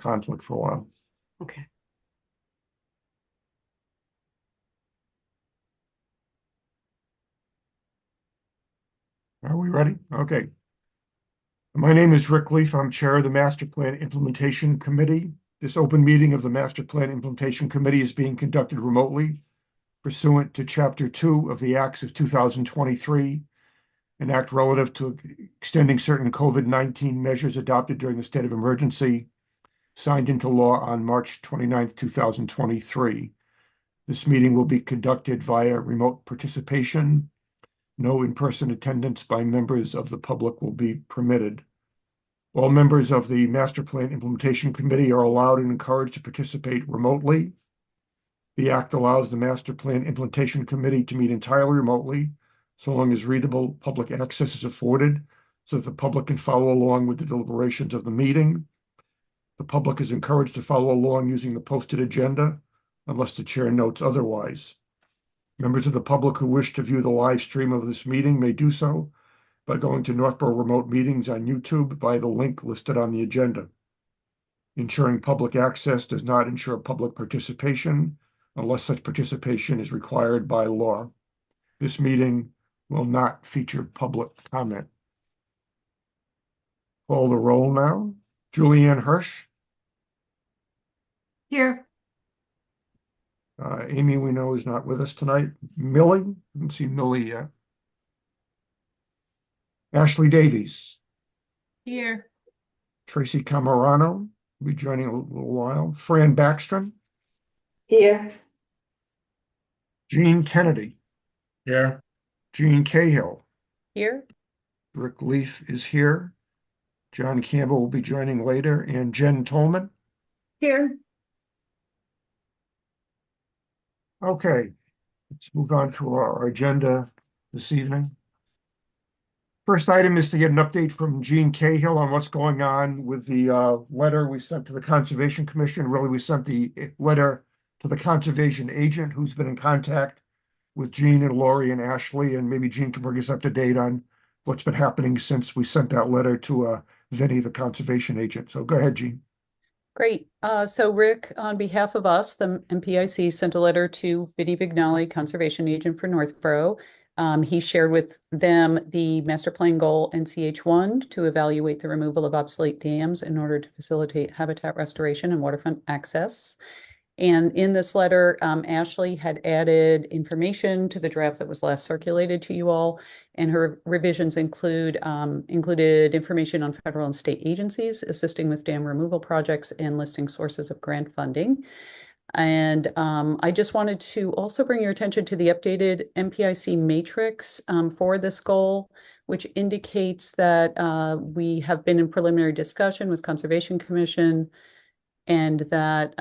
conflict for a while. Okay. Are we ready? Okay. My name is Rick Leaf. I'm Chair of the Master Plan Implementation Committee. This open meeting of the Master Plan Implementation Committee is being conducted remotely pursuant to Chapter 2 of the Acts of 2023, an act relative to extending certain COVID-19 measures adopted during the state of emergency, signed into law on March 29th, 2023. This meeting will be conducted via remote participation. No in-person attendance by members of the public will be permitted. All members of the Master Plan Implementation Committee are allowed and encouraged to participate remotely. The act allows the Master Plan Implementation Committee to meet entirely remotely, so long as readable public access is afforded, so that the public can follow along with the deliberations of the meeting. The public is encouraged to follow along using the posted agenda, unless the chair notes otherwise. Members of the public who wish to view the live stream of this meeting may do so by going to Northborough Remote Meetings on YouTube via the link listed on the agenda. Ensuring public access does not ensure public participation unless such participation is required by law. This meeting will not feature public comment. Call the roll now. Julianne Hirsch. Here. Amy, we know, is not with us tonight. Millie, I haven't seen Millie yet. Ashley Davies. Here. Tracy Camarano will be joining a little while. Fran Backstrom. Here. Gene Kennedy. Here. Gene Cahill. Here. Rick Leaf is here. John Campbell will be joining later. And Jen Tolman. Here. Okay, let's move on to our agenda this evening. First item is to get an update from Gene Cahill on what's going on with the letter we sent to the Conservation Commission. Really, we sent the letter to the conservation agent who's been in contact with Gene and Lori and Ashley, and maybe Gene can bring us up to date on what's been happening since we sent that letter to Vinny, the conservation agent. So go ahead, Gene. Great. So Rick, on behalf of us, the MPIC sent a letter to Vinny Vignali, conservation agent for Northborough. He shared with them the master plan goal NCH1 to evaluate the removal of obsolete dams in order to facilitate habitat restoration and waterfront access. And in this letter, Ashley had added information to the draft that was last circulated to you all, and her revisions included information on federal and state agencies assisting with dam removal projects and listing sources of grant funding. And I just wanted to also bring your attention to the updated MPIC matrix for this goal, which indicates that we have been in preliminary discussion with Conservation Commission, and that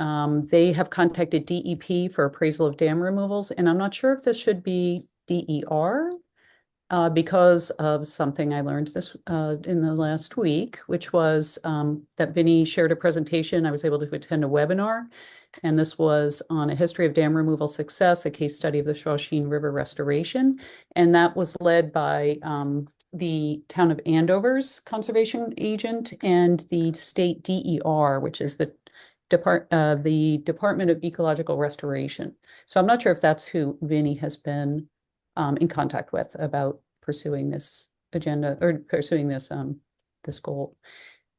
they have contacted DEP for appraisal of dam removals. And I'm not sure if this should be DER because of something I learned this in the last week, which was that Vinny shared a presentation. I was able to attend a webinar, and this was on a history of dam removal success, a case study of the Shawsheen River restoration. And that was led by the town of Andover's conservation agent and the state DER, which is the Department of Ecological Restoration. So I'm not sure if that's who Vinny has been in contact with about pursuing this agenda or pursuing this this goal.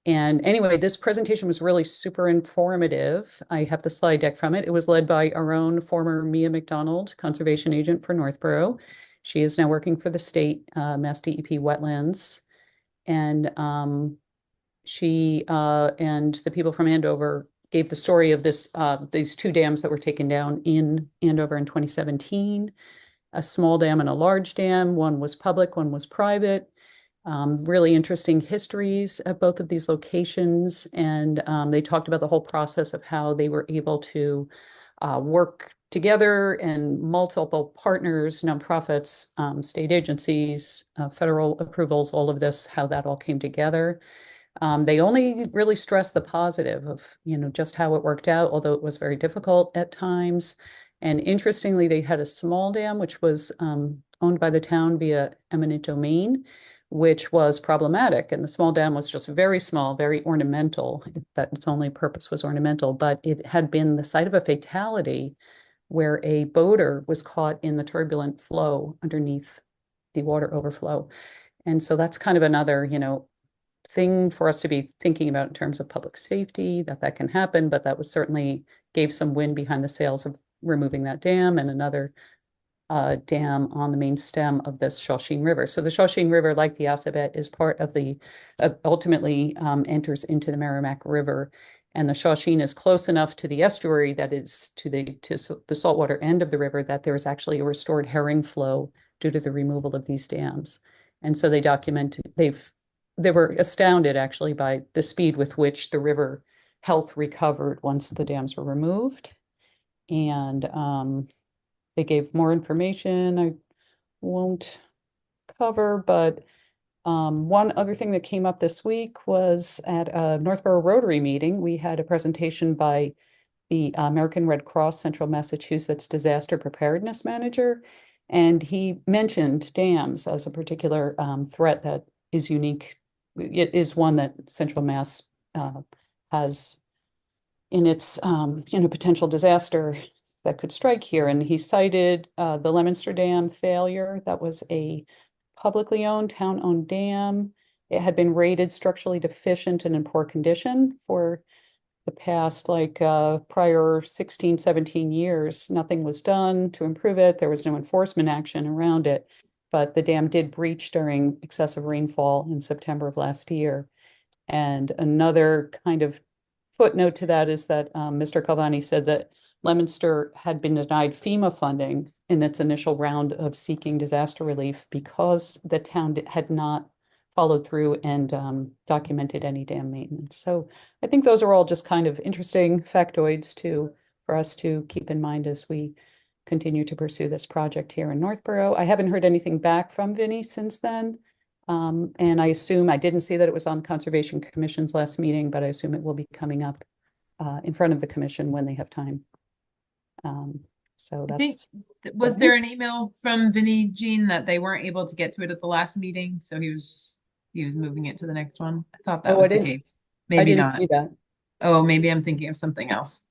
And anyway, this presentation was really super informative. I have the slide deck from it. It was led by our own former Mia McDonald, conservation agent for Northborough. She is now working for the state Mass DEP Wetlands, and she and the people from Andover gave the story of this these two dams that were taken down in Andover in 2017, a small dam and a large dam. One was public, one was private. Really interesting histories at both of these locations. And they talked about the whole process of how they were able to work together, and multiple partners, nonprofits, state agencies, federal approvals, all of this, how that all came together. They only really stressed the positive of, just how it worked out, although it was very difficult at times. And interestingly, they had a small dam, which was owned by the town via eminent domain, which was problematic. And the small dam was just very small, very ornamental, that its only purpose was ornamental, but it had been the site of a fatality where a boater was caught in the turbulent flow underneath the water overflow. And so that's kind of another, thing for us to be thinking about in terms of public safety, that can happen, but that was certainly gave some wind behind the sails of removing that dam and another dam on the main stem of this Shawsheen River. So the Shawsheen River, like the Assabet, is part of the, ultimately enters into the Merrimack River. And the Shawsheen is close enough to the estuary that is to the saltwater end of the river that there is actually a restored herring flow due to the removal of these dams. And so they were astounded actually by the speed with which the river health recovered once the dams were removed. And they gave more information I won't cover, but one other thing that came up this week was at a Northborough Rotary meeting, we had a presentation by the American Red Cross Central Massachusetts Disaster Preparedness Manager, and he mentioned dams as a particular threat that is unique. It is one that Central Mass has in its potential disaster that could strike here. And he cited the Leominster Dam failure. That was a publicly owned, town-owned dam. It had been rated structurally deficient and in poor condition for the past prior 16, 17 years. Nothing was done to improve it. There was no enforcement action around it, but the dam did breach during excessive rainfall in September of last year. And another kind of footnote to that is that Mr. Calvani said that Leominster had been denied FEMA funding in its initial round of seeking disaster relief because the town had not followed through and documented any dam maintenance. So I think those are all just kind of interesting factoids for us to keep in mind as we continue to pursue this project here in Northborough. I haven't heard anything back from Vinnie since then. And I assume, I didn't see that it was on Conservation Commission's last meeting, but I assume it will be coming up in front of the commission when they have time. So I think, that's, was there an email from Vinnie Jean that they weren't able to get to it at the last meeting? So he was moving it to the next one. I thought that Oh, was I the didn't- case. I Maybe didn't not. see that. Oh, maybe I'm thinking of something else.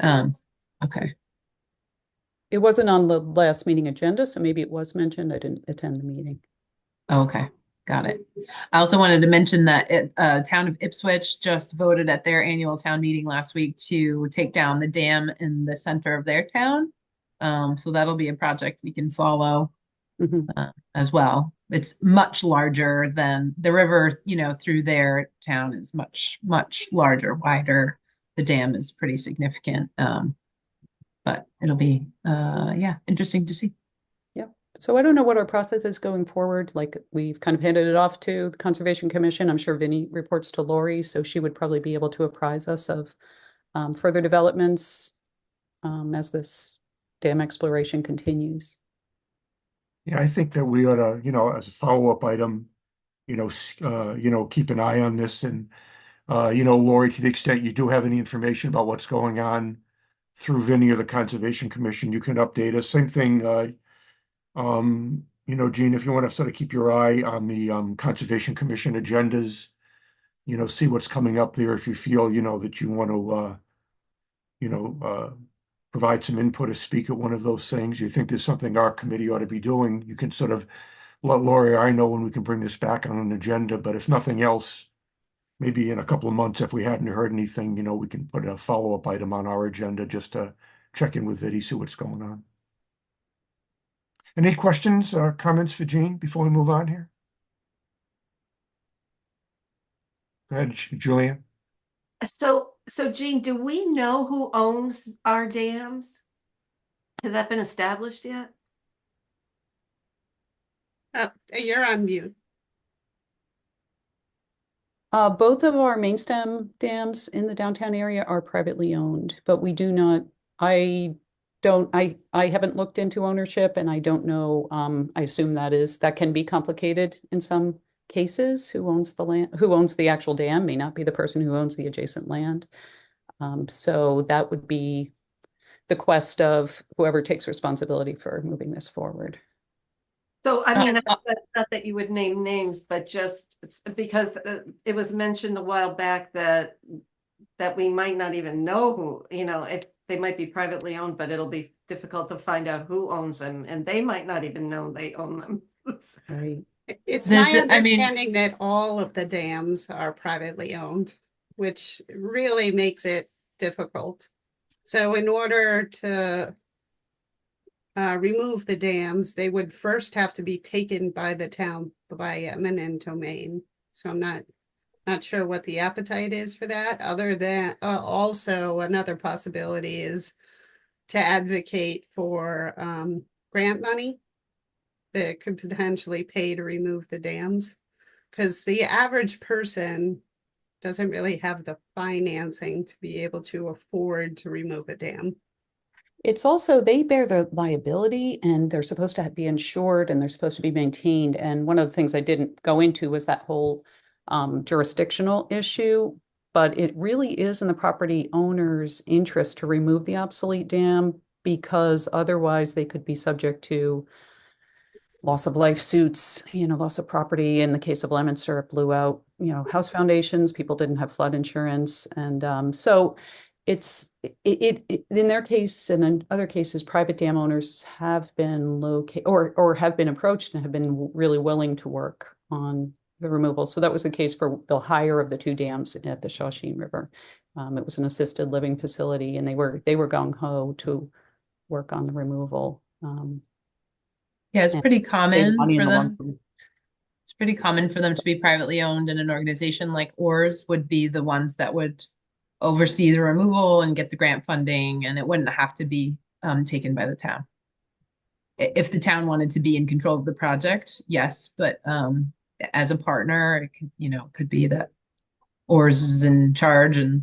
Okay. It wasn't on the last meeting agenda, so maybe it was mentioned. I didn't attend the meeting. Okay, got it. I also wanted to mention that town of Ipswich just voted at their annual town meeting last week to take down the dam in the center of their town. So that'll be a project we can follow as well. It's much larger than the river, through their town is much, much larger, wider. The dam is pretty significant. But it'll be, interesting to see. So I don't know what our process is going forward. Like, we've kind of handed it off to the Conservation Commission. I'm sure Vinnie reports to Lori, so she would probably be able to apprise us of further developments as this dam exploration continues. Yeah, I think that we ought to, as a follow-up item, keep an eye on this and, Lori, to the extent you do have any information about what's going on through Vinnie or the Conservation Commission, you can update us. Same thing, Gene, if you want to sort of keep your eye on the Conservation Commission agendas, see what's coming up there. If you feel, that you want to, provide some input or speak at one of those things, you think there's something our committee ought to be doing, you can sort of let Lori or I know when we can bring this back on an agenda. But if nothing else, maybe in a couple of months, if we hadn't heard anything, we can put a follow-up item on our agenda just to check in with Vinnie, see what's going on. Any questions or comments for Gene before we move on here? Go ahead, Julian. So Jean, do we know who owns our dams? Has that been established yet? You're on mute. Both of our main stem dams in the downtown area are privately owned, but we do not, I haven't looked into ownership, and I don't know, I assume that can be complicated in some cases. Who owns the land, who owns the actual dam may not be the person who owns the adjacent land. So that would be the quest of whoever takes responsibility for moving this forward. So, I mean, uh, not that you would name names, but just because it was mentioned a while back that we might not even know who, if they might be privately owned, but it'll be difficult to find out who owns them, and they might not even know they own them. Right. It's There's my I mean, understanding that all of the dams are privately owned, which really makes it difficult. So in order to remove the dams, they would first have to be taken by the town by eminent domain. So I'm not sure what the appetite is for that, other than also another possibility is to advocate for grant money that could potentially pay to remove the dams. Because the average person doesn't really have the financing to be able to afford to remove a dam. It's also, they bear the liability and they're supposed to be insured and they're supposed to be maintained. And one of the things I didn't go into was that whole jurisdictional issue. But it really is in the property owner's interest to remove the obsolete dam because otherwise they could be subject to loss of life suits, loss of property. In the case of Leominster, it blew out, house foundations. People didn't have flood insurance. And so it's in their case and in other cases, private dam owners have been located or have been approached and have been really willing to work on the removal. So that was the case for the higher of the two dams at the Shawshene River. It was an assisted living facility, and they were gung ho to work on the removal. yeah, it's and pretty save common money in for the long them. term. It's pretty common for them to be privately owned, and an organization like ORS would be the ones that would oversee the removal and get the grant funding, and it wouldn't have to be taken by the town. If the town wanted to be in control of the project, yes, but as a partner, it could, could be that ORS is in charge, and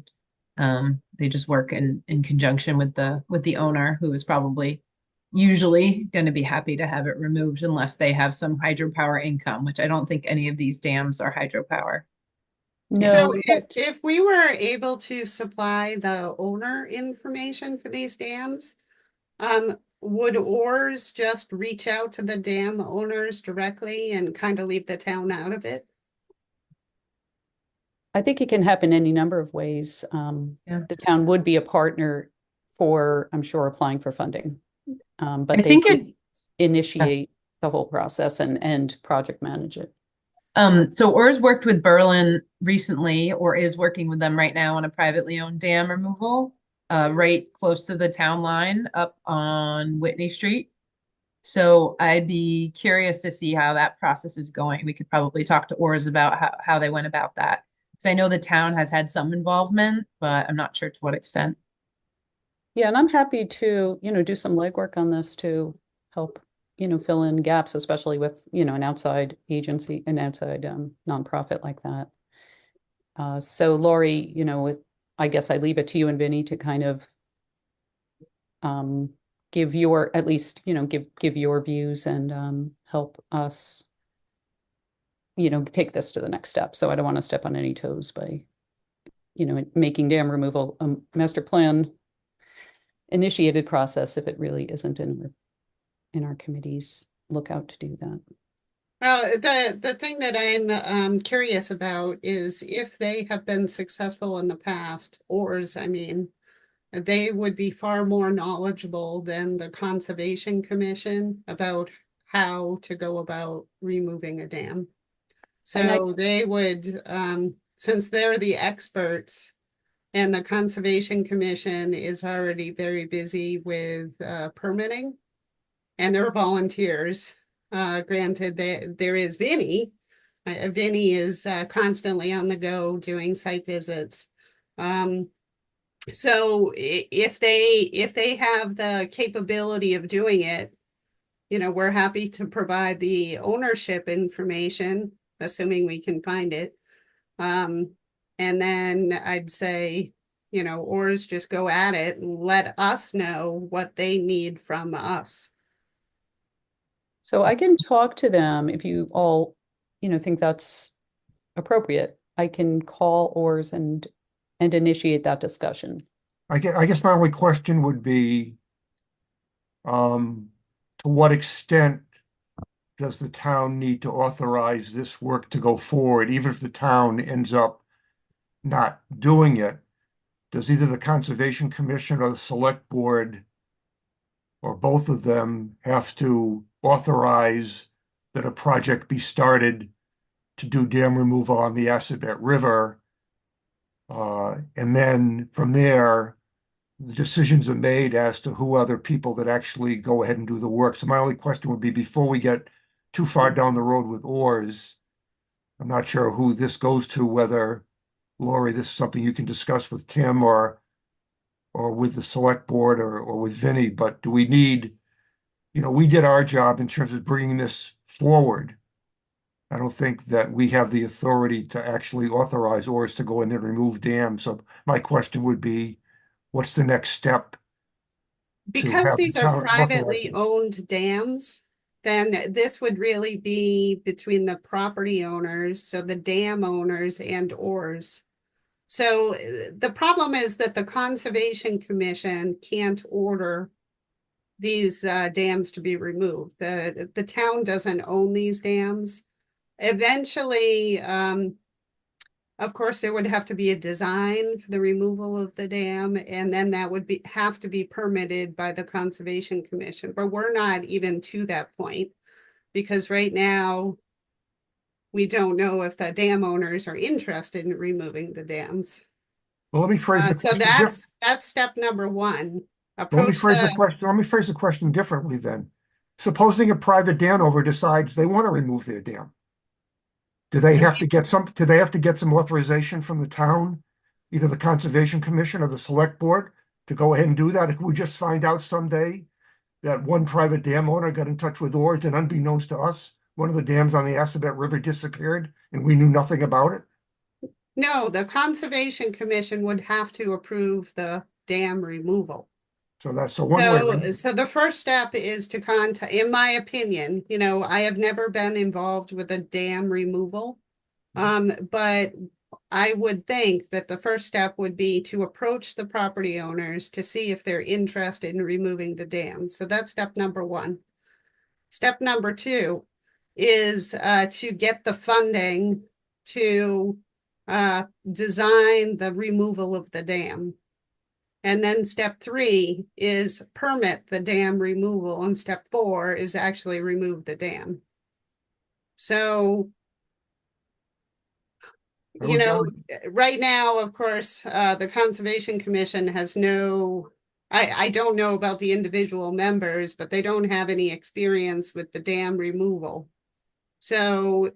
they just work in conjunction with the owner, who is probably usually going to be happy to have it removed unless they have some hydropower income, which I don't think any of these dams are hydropower. No, So but if we were able to supply the owner information for these dams, would ORS just reach out to the dam owners directly and kind of leave the town out of it? I think it can happen any number of ways. Yeah. The town would be a partner for, I'm sure, applying for funding. But I they think could initiate the whole process and project manage it. So ORS worked with Berlin recently, or is working with them right now on a privately owned dam removal, right close to the town line up on Whitney Street. So I'd be curious to see how that process is going. We could probably talk to ORS about how they went about that. Because I know the town has had some involvement, but I'm not sure to what extent. Yeah, and I'm happy to, do some legwork on this to help, fill in gaps, especially with, an outside agency, an outside nonprofit like that. So Lori, I guess I leave it to you and Vinny to kind of give your, at least, give your views and help us, take this to the next step. So I don't want to step on any toes by, making dam removal a master plan initiated process if it really isn't in our committee's lookout to do that. Well, the thing that I'm curious about is if they have been successful in the past, ORS, I mean, they would be far more knowledgeable than the Conservation Commission about how to go about removing a dam. And I- So they would, since they're the experts, and the Conservation Commission is already very busy with permitting, and they're volunteers. Granted, there is Vinny. Vinny is constantly on the go doing site visits. So if they have the capability of doing it, we're happy to provide the ownership information, assuming we can find it. And then I'd say, ORS just go at it and let us know what they need from us. So I can talk to them if you all, think that's appropriate. I can call ORS and initiate that discussion. I guess my only question would be, to what extent does the town need to authorize this work to go forward, even if the town ends up not doing it? Does either the Conservation Commission or the Select Board or both of them have to authorize that a project be started to do dam removal on the Assabet River? And then from there, the decisions are made as to who are the people that actually go ahead and do the work. So my only question would be, before we get too far down the road with oars, I'm not sure who this goes to, whether, Lori, this is something you can discuss with Tim or with the select board or with Vinny, but do we need, we did our job in terms of bringing this forward. I don't think that we have the authority to actually authorize oars to go in there and remove dams. So my question would be, what's the next step? Because have the these are town authorize privately it? owned dams, then this would really be between the property owners, so the dam owners and oars. So the problem is that the Conservation Commission can't order these dams to be removed. The town doesn't own these dams. Eventually, of course, there would have to be a design for the removal of the dam, and then that would have to be permitted by the Conservation Commission. But we're not even to that point, because right now we don't know if the dam owners are interested in removing the dams. Well, let me phrase the So question differently. that's step number one. Let me Approach phrase the the, question. Let me phrase the question differently then. Supposing a private dam owner decides they want to remove their dam, do they have to get some authorization from the town, either the Conservation Commission or the Select Board, to go ahead and do that? If we just find out someday that one private dam owner got in touch with oars and, unbeknownst to us, one of the dams on the Assabet River disappeared and we knew nothing about it? no, the Conservation Commission would have to approve the dam removal. So one way. So the first step is to contact, in my opinion, I have never been involved with a dam removal. But I would think that the first step would be to approach the property owners to see if they're interested in removing the dam. So that's step number one. Step number two is to get the funding to design the removal of the dam. And then step three is permit the dam removal, and step four is actually remove the dam. So, right now, of course, the Conservation Commission has I don't know about the individual members, but they don't have any experience with the dam removal. So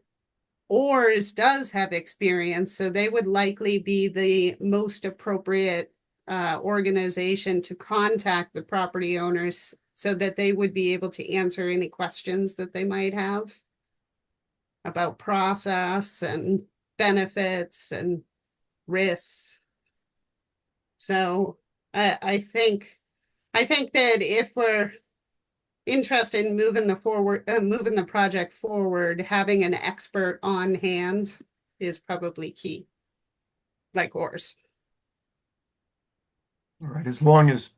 oars does have experience, so they would likely be the most appropriate organization to contact the property owners so that they would be able to answer any questions that they might have about process and benefits and risks. So I think that if we're interested in moving the project forward, having an expert on hand is probably key, like oars. All right, as long as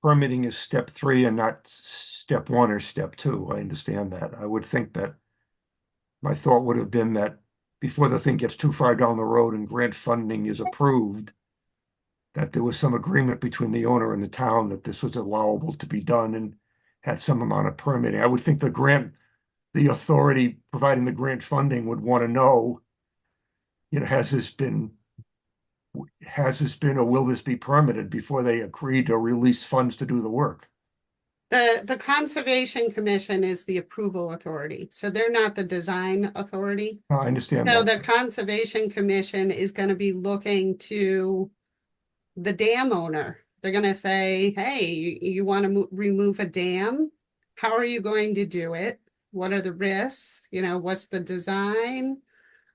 permitting is step three and not step one or step two, I understand that. I would think that my thought would have been that before the thing gets too far down the road and grant funding is approved, that there was some agreement between the owner and the town that this was allowable to be done and had some amount of permitting. I would think the authority providing the grant funding would want to know, has this been or will this be permitted before they agree to release funds to do the work? The Conservation Commission is the approval authority, so they're not the design authority. I understand So that. the Conservation Commission is going to be looking to the dam owner. They're going to say, hey, you want to remove a dam? How are you going to do it? What are the risks? What's the design?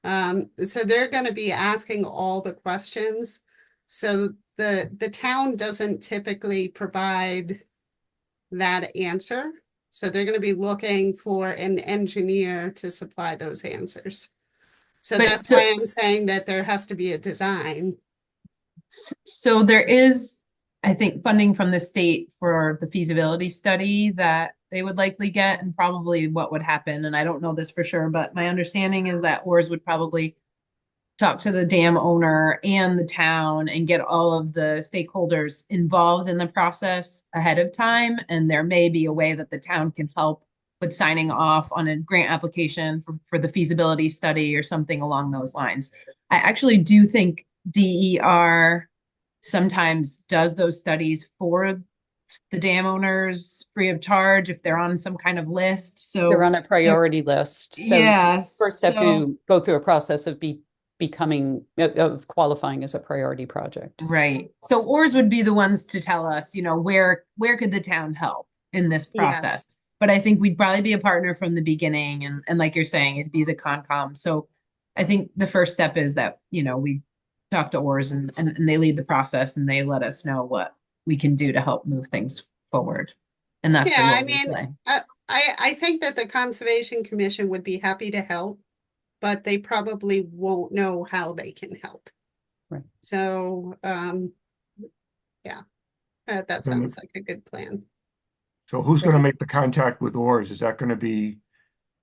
So they're going to be asking all the questions. So the town doesn't typically provide that answer. So they're going to be looking for an engineer to supply those answers. So that's why I'm saying that there has to be a design. So there is, I think, funding from the state for the feasibility study that they would likely get and probably what would happen. And I don't know this for sure, but my understanding is that Oars would probably talk to the dam owner and the town and get all of the stakeholders involved in the process ahead of time. And there may be a way that the town can help with signing off on a grant application for the feasibility study or something along those lines. I actually do think DER sometimes does those studies for the dam owners free of charge if they're on some kind of list. So They're on a priority list. So yeah, first have so- to go through a process of becoming of qualifying as a priority project. Right. So Oars would be the ones to tell us, you know, where could the town help in this process? Yes. But I think we'd probably be a partner from the beginning, and like you're saying, it'd be the Concom. So I think the first step is that, you know, we talk to Oars and they lead the process and they let us know what we can do to help move things forward. And that's the Yeah, I role we mean, play. I think that the Conservation Commission would be happy to help, but they probably won't know how they can help. Right. So, yeah, that Mhm. sounds like a good plan. So who's gonna make the contact with Oars? Is that gonna be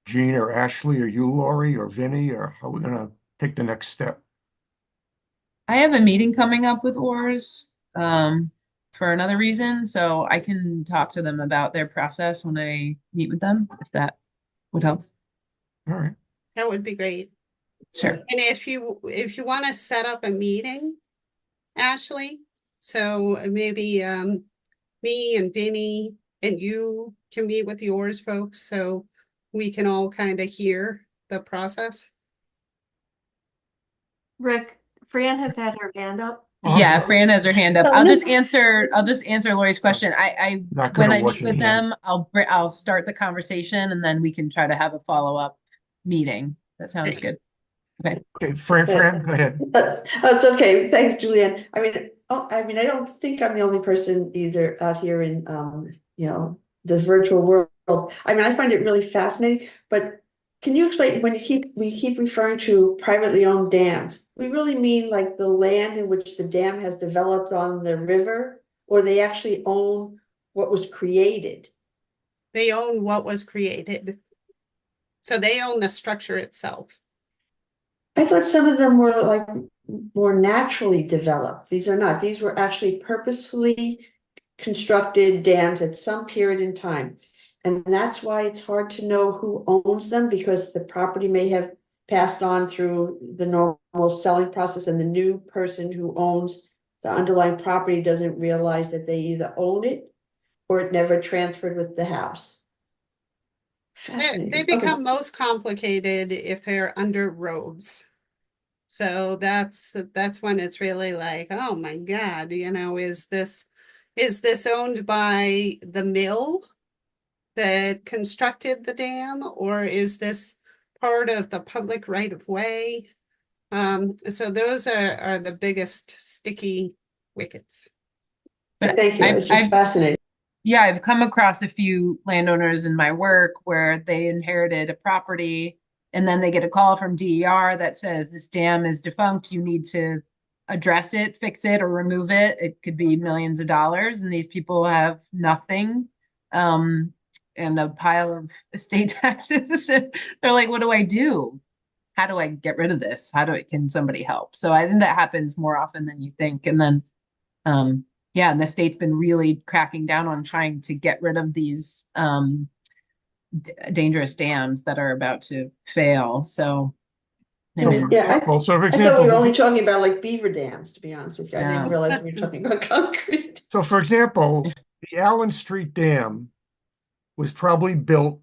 Gene or Ashley or you, Lori, or Vinny, or how are we gonna take the next step? I have a meeting coming up with Oars for another reason, so I can talk to them about their process when I meet with them, if that would help. All right, That would be great. Sure. And if you want to set up a meeting, Ashley, so maybe me and Vinny and you can meet with yours folks, so we can all kind of hear the process. Rick, Fran has had her hand up. Oh, I'm Yeah, sorry. Fran has her hand up. Oh, I'll no. just answer Lori's question. Not When gonna I wash meet your with hands. them, I'll start the conversation and then we can try to have a follow-up meeting. That sounds good. Okay, Fran, go ahead. That's okay. Thanks, Julianne. I mean, I don't think I'm the only person either out here in, the virtual world. I mean, I find it really fascinating, but can you explain when we keep referring to privately owned dams? We really mean like the land in which the dam has developed on the river, or they actually own what was created? They own what was created. So they own the structure itself. I thought some of them were like more naturally developed. These are not. These were actually purposefully constructed dams at some period in time. And that's why it's hard to know who owns them, because the property may have passed on through the normal selling process, and the new person who owns the underlying property doesn't realize that they either own it or it never transferred with the house. They Fascinating. Okay. become most complicated if they're under roads. So that's when it's really like, oh my God, is this owned by the mill that constructed the dam, or is this part of the public right of way? So those are the biggest sticky wickets. But Thank you. It's just fascinating. yeah, I've come across a few landowners in my work where they inherited a property and then they get a call from DER that says this dam is defunct. You need to address it, fix it, or remove it. It could be millions of dollars, and these people have nothing. And a pile of estate taxes. They're like, what do I do? How do I get rid of this? Can somebody help? So I think that happens more often than you think. And then, yeah, and the state's been really cracking down on trying to get rid of these dangerous dams that are about to fail. So, I So mean, for Yeah, example, so for I thought we were example, only talking about like beaver dams, to be honest with you. I Yeah. didn't realize we were talking about concrete. so for example, the Allen Street Dam was probably built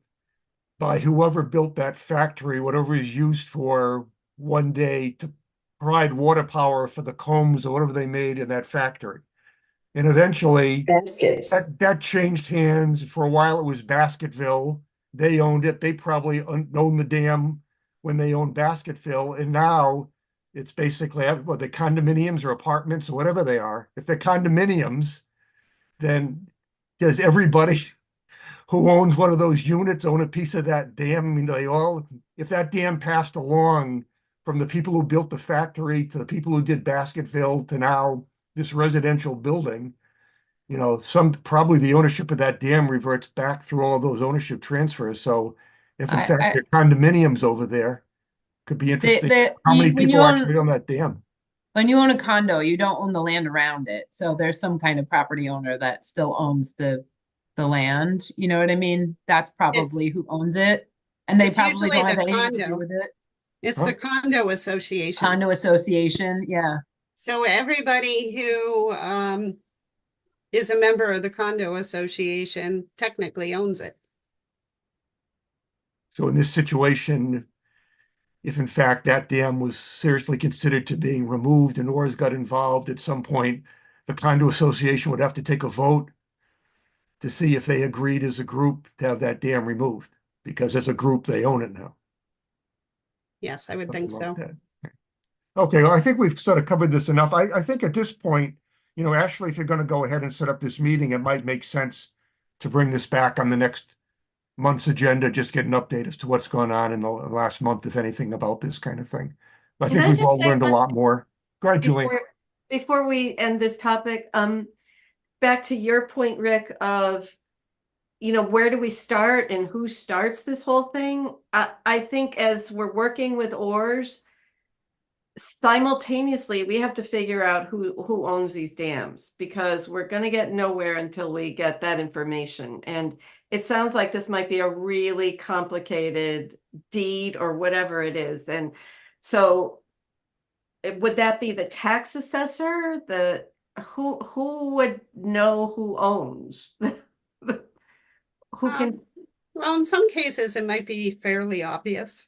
by whoever built that factory, whatever is used for one day to provide water power for the combs or whatever they made in that factory. And eventually Baskets. that changed hands. For a while, it was Basketville. They owned it. They probably owned the dam when they owned Basketville. And now it's basically what the condominiums or apartments or whatever they are. If they're condominiums, then does everybody who owns one of those units own a piece of that dam? I mean, they all, if that dam passed along from the people who built the factory to the people who did Basketville to now this residential building, you know, probably the ownership of that dam reverts back through all of those ownership transfers. So if in fact I there are condominiums over there, could be interesting. How many when you people actually own own that dam? when you own a condo, you don't own the land around it. So there's some kind of property owner that still owns the land. You know what I mean? That's It's, probably who owns it. And they it's probably usually don't the have anything to do condo. with it. It's Huh? the condo association. Condo association, yeah. So everybody who is a member of the condo association technically owns it. So in this situation, if in fact that dam was seriously considered to being removed and ORS got involved at some point, the condo association would have to take a vote to see if they agreed as a group to have that dam removed, because as a group, they own it now. Yes, I would think Something like so. that. Okay, well, I think we've sort of covered this enough. I think at this point, you know, Ashley, if you're going to go ahead and set up this meeting, it might make sense to bring this back on the next month's agenda, just get an update as to what's going on in the last month, if anything, about this kind of thing. I Can think I we've just all say learned a one lot more. Go ahead, Julie. before we end this topic, back to your point, Rick, of, you know, where do we start and who starts this whole thing? I think as we're working with ORS, simultaneously, we have to figure out who owns these dams, because we're going to get nowhere until we get that information. And it sounds like this might be a really complicated deed or whatever it is. And so would that be the tax assessor? Who would know who owns? Who can? Well, in some cases, it might be fairly obvious.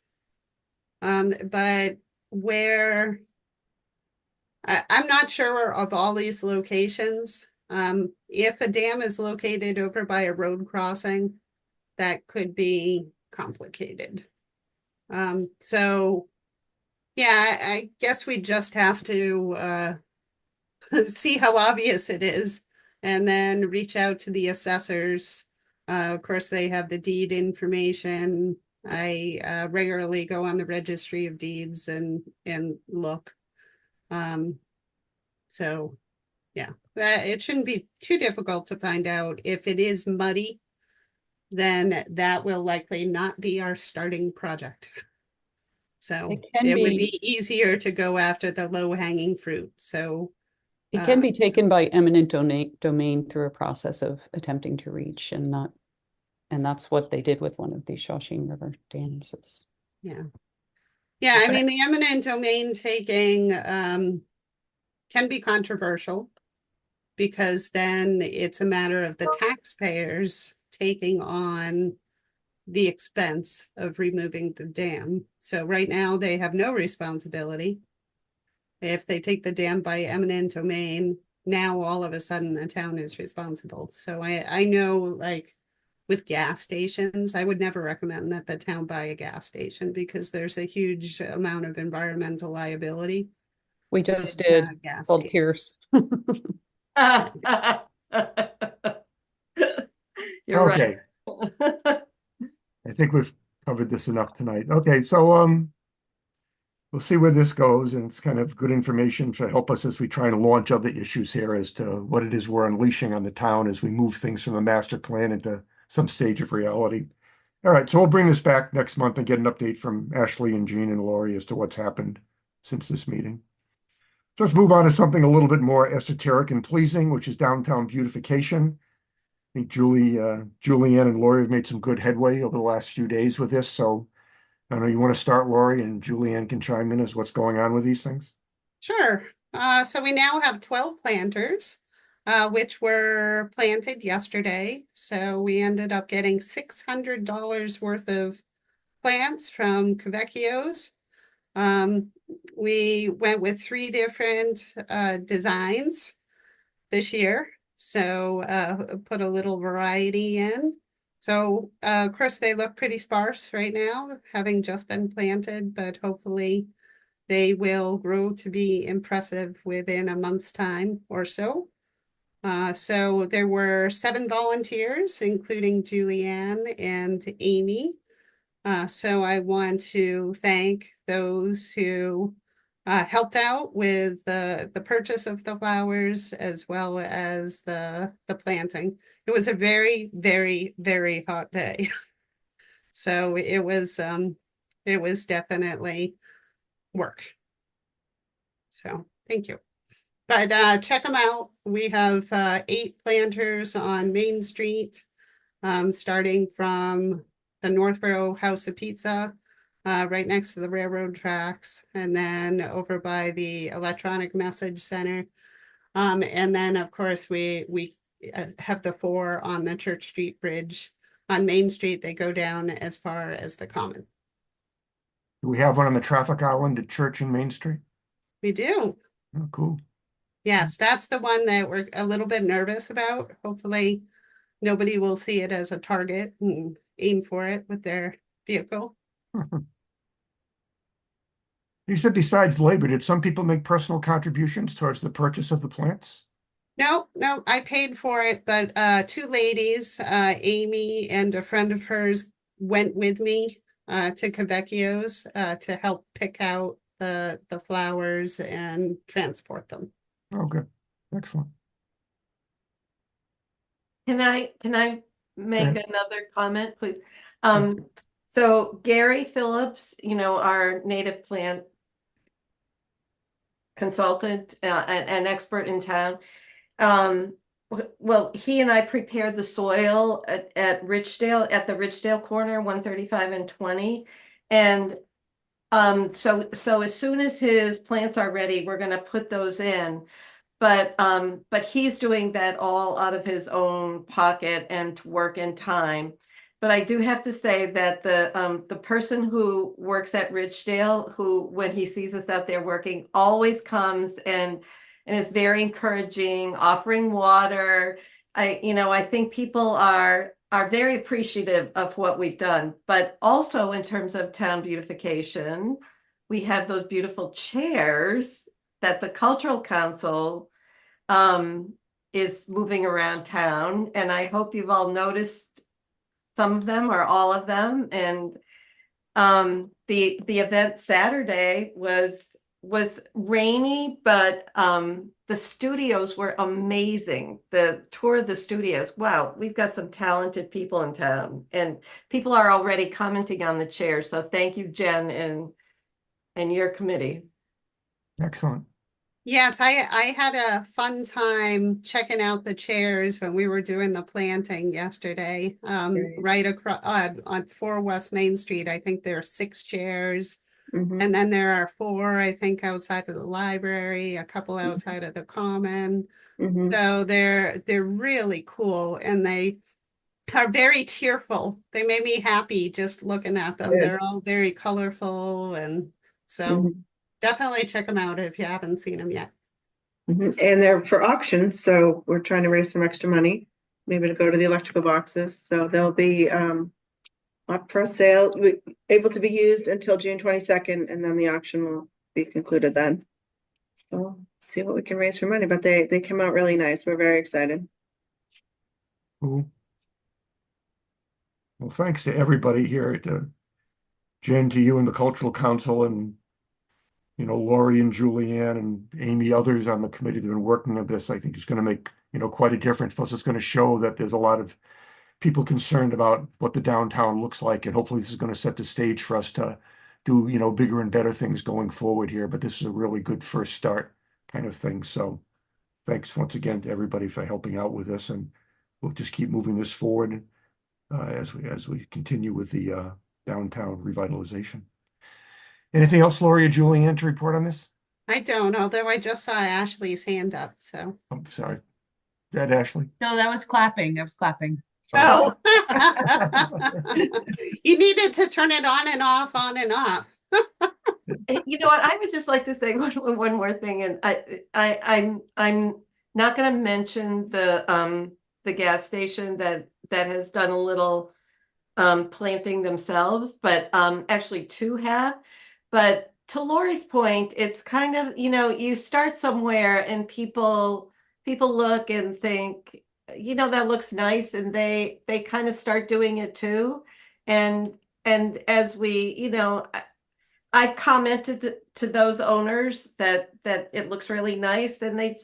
But where I'm not sure of all these locations. If a dam is located over by a road crossing, that could be complicated. So yeah, I guess we just have to see how obvious it is and then reach out to the assessors. Of course, they have the deed information. I regularly go on the registry of deeds and look. So yeah, that it shouldn't be too difficult to find out. If it is muddy, then that will likely not be our starting project. So It can it would be, be easier to go after the low hanging fruit. So it can be so- taken by eminent domain through a process of attempting to reach and not, and that's what they did with one of these Shawshene River dams. yeah. Yeah, I mean, the eminent domain taking can be controversial because then it's a matter of the taxpayers taking on the expense of removing the dam. So right now they have no responsibility. If they take the dam by eminent domain, now all of a sudden the town is responsible. So I know, like with gas stations, I would never recommend that the town buy a gas station because there's a huge amount of environmental liability. We just with, did, gas called station. Pierce. You're right. Okay, I think we've covered this enough tonight. Okay, so we'll see where this goes, and it's kind of good information to help us as we try and launch other issues here as to what it is we're unleashing on the town as we move things from a master plan into some stage of reality. All right, so we'll bring this back next month and get an update from Ashley and Jean and Lori as to what's happened since this meeting. So let's move on to something a little bit more esoteric and pleasing, which is downtown beautification. I think Julianne and Lori have made some good headway over the last few days with this. So I know you want to start, Lori, and Julianne can chime in as what's going on with these things. Sure. So we now have 12 planters, which were planted yesterday. So we ended up getting $600 worth of plants from Cavecchio's. We went with 3 different designs this year. So put a little variety in. So of course they look pretty sparse right now, having just been planted, but hopefully they will grow to be impressive within a month's time or so. So there were 7 volunteers, including Julianne and Amy. So I want to thank those who helped out with the purchase of the flowers as well as the planting. It was a very, very, very hot day. So it was definitely work. So thank you. But check them out. We have 8 planters on Main Street, starting from the Northborough House of Pizza, right next to the railroad tracks, and then over by the Electronic Message Center. And then, of course, we have the 4 on the Church Street Bridge. On Main Street, they go down as far as the Common. Do we have one on the traffic island at Church and Main Street? We do. Oh, cool. Yes, that's the one that we're a little bit nervous about. Hopefully, nobody will see it as a target and aim for it with their vehicle. You said besides labor, did some people make personal contributions towards the purchase of the plants? No, I paid for it, but 2 ladies, Amy and a friend of hers, went with me to Cavecchio's to help pick out the flowers and transport them. Oh, good. Excellent. Can I make Yeah. another comment, please? So Gary Phillips, our native plant consultant, an expert in town. Well, he and I prepared the soil at the Richdale corner, 135 and 20. And so as soon as his plants are ready, we're gonna put those in. But he's doing that all out of his own pocket and work and time. But I do have to say that the person who works at Ridgedale, who when he sees us out there working, always comes and is very encouraging, offering water. I think people are very appreciative of what we've done. But also in terms of town beautification, we have those beautiful chairs that the Cultural Council is moving around town, and I hope you've all noticed some of them or all of them. And the event Saturday was rainy, but the studios were amazing. The tour of the studios, wow, we've got some talented people in town, and people are already commenting on the chairs. So thank you, Jen, and your committee. Excellent. Yes, I had a fun time checking out the chairs when we were doing the planting yesterday. Great. Right across on 4 West Main Street. I think there are 6 chairs, Mhm. and then there are 4, I think, outside of the library, a couple Mm-hmm. outside of the Common. Mhm. So they're really cool, and they are very cheerful. They made me happy just looking at them. Good. They're all very colorful, and so Mhm. definitely check them out if you haven't seen them yet. Mhm. And they're for auction, so we're trying to raise some extra money, maybe to go to the electrical boxes. So they'll be up for sale, able to be used until June 22nd, and then the auction will be concluded then. So see what we can raise for money, but they came out really nice. We're very excited. Cool. Well, thanks to everybody here at Jen, to you and the Cultural Council, and Lori and Julianne and Amy, others on the committee that have been working on this. I think it's going to make quite a difference. Plus, it's going to show that there's a lot of people concerned about what the downtown looks like, and hopefully this is going to set the stage for us to do bigger and better things going forward here. But this is a really good first start kind of thing. So thanks once again to everybody for helping out with this, and we'll just keep moving this forward as we continue with the downtown revitalization. Anything else, Lori or Julianne, to report on this? I don't, although I just saw Ashley's hand up, so. I'm sorry. Go ahead, Ashley. No, that was clapping. I was clapping. Oh. You needed to turn it on and off, on and off. You know what? I would just like to say one more thing, and I'm not going to mention the gas station that has done a little planting themselves, but actually 2 have. But to Lori's point, it's kind of, you start somewhere and people look and think, that looks nice, and they kind of start doing it too. And as we, I've commented to those owners that it looks really nice, and they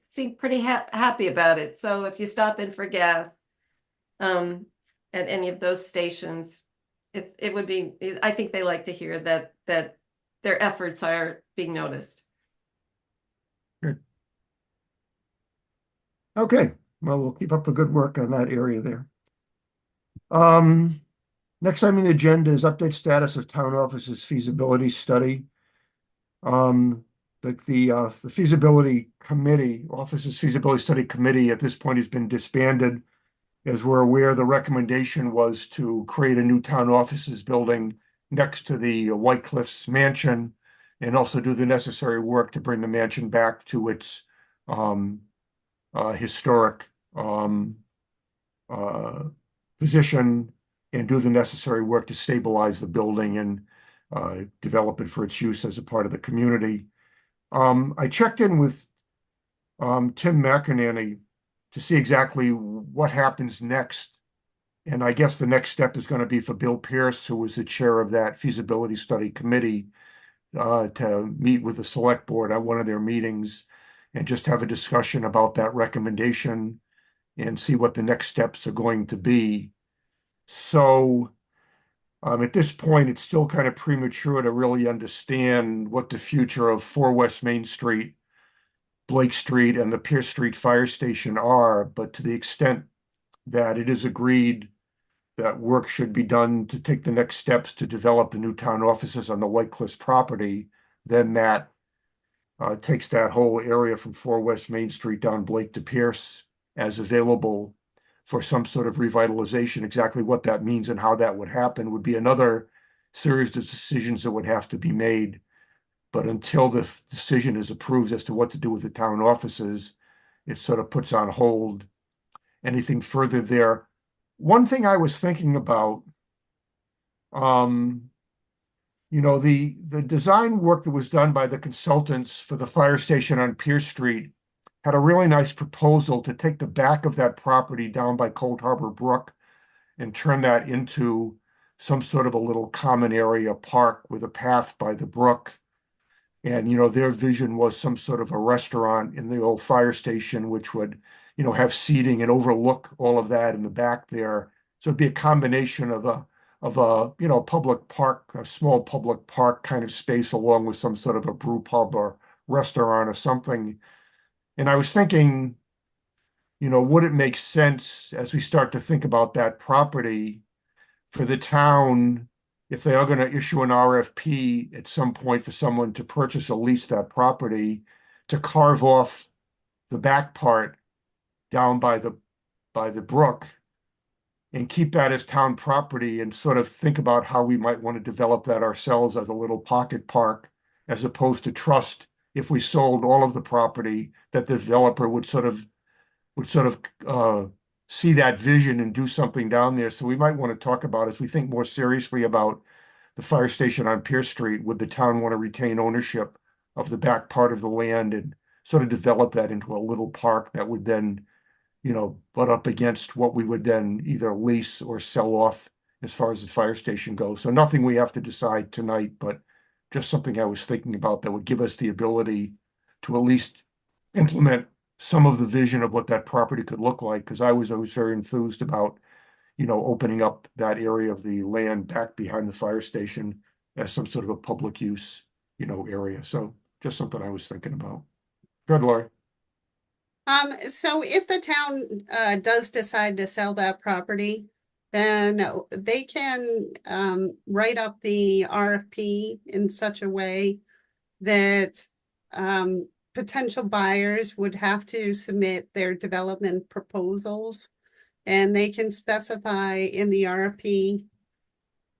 seem pretty happy about it. So if you stop in for gas, at any of those stations, it would be, I think they like to hear that their efforts are being noticed. Okay, well, we'll keep up the good work on that area there. Next item on the agenda is update status of town offices feasibility study. The feasibility committee, offices feasibility study committee at this point has been disbanded. As we're aware, the recommendation was to create a new town offices building next to the White Cliffs mansion and also do the necessary work to bring the mansion back to its historic position and do the necessary work to stabilize the building and develop it for its use as a part of the community. I checked in with Tim McInerney to see exactly what happens next. And I guess the next step is going to be for Bill Pierce, who was the chair of that feasibility study committee, to meet with the select board at one of their meetings and just have a discussion about that recommendation and see what the next steps are going to be. So at this point, it's still kind of premature to really understand what the future of 4 West Main Street, Blake Street, and the Pierce Street Fire Station are, but to the extent that it is agreed that work should be done to take the next steps to develop the new town offices on the White Cliffs property, then that takes that whole area from 4 West Main Street down Blake to Pierce as available for some sort of revitalization. Exactly what that means and how that would happen would be another series of decisions that would have to be made. But until the decision is approved as to what to do with the town offices, it sort of puts on hold anything further there. One thing I was thinking about, the design work that was done by the consultants for the fire station on Pierce Street had a really nice proposal to take the back of that property down by Cold Harbor Brook and turn that into some sort of a little common area park with a path by the brook. And, their vision was some sort of a restaurant in the old fire station, which would, have seating and overlook all of that in the back there. So it'd be a combination of a public park, a small public park kind of space, along with some sort of a brew pub or restaurant or something. And I was thinking, would it make sense as we start to think about that property for the town, if they are going to issue an RFP at some point for someone to purchase or lease that property, to carve off the back part down by the brook and keep that as town property and sort of think about how we might want to develop that ourselves as a little pocket park, as opposed to trust if we sold all of the property that the developer would sort of see that vision and do something down there. So we might want to talk about, as we think more seriously about the fire station on Pierce Street, would the town want to retain ownership of the back part of the land and sort of develop that into a little park that would then, butt up against what we would then either lease or sell off as far as the fire station goes. So nothing we have to decide tonight, but just something I was thinking about that would give us the ability to at least implement some of the vision of what that property could look like, because I was always very enthused about, opening up that area of the land back behind the fire station as some sort of a public use, area. So just something I was thinking about. Good, Laurie. So if the town does decide to sell that property, then they can write up the RFP in such a way that potential buyers would have to submit their development proposals, and they can specify in the RFP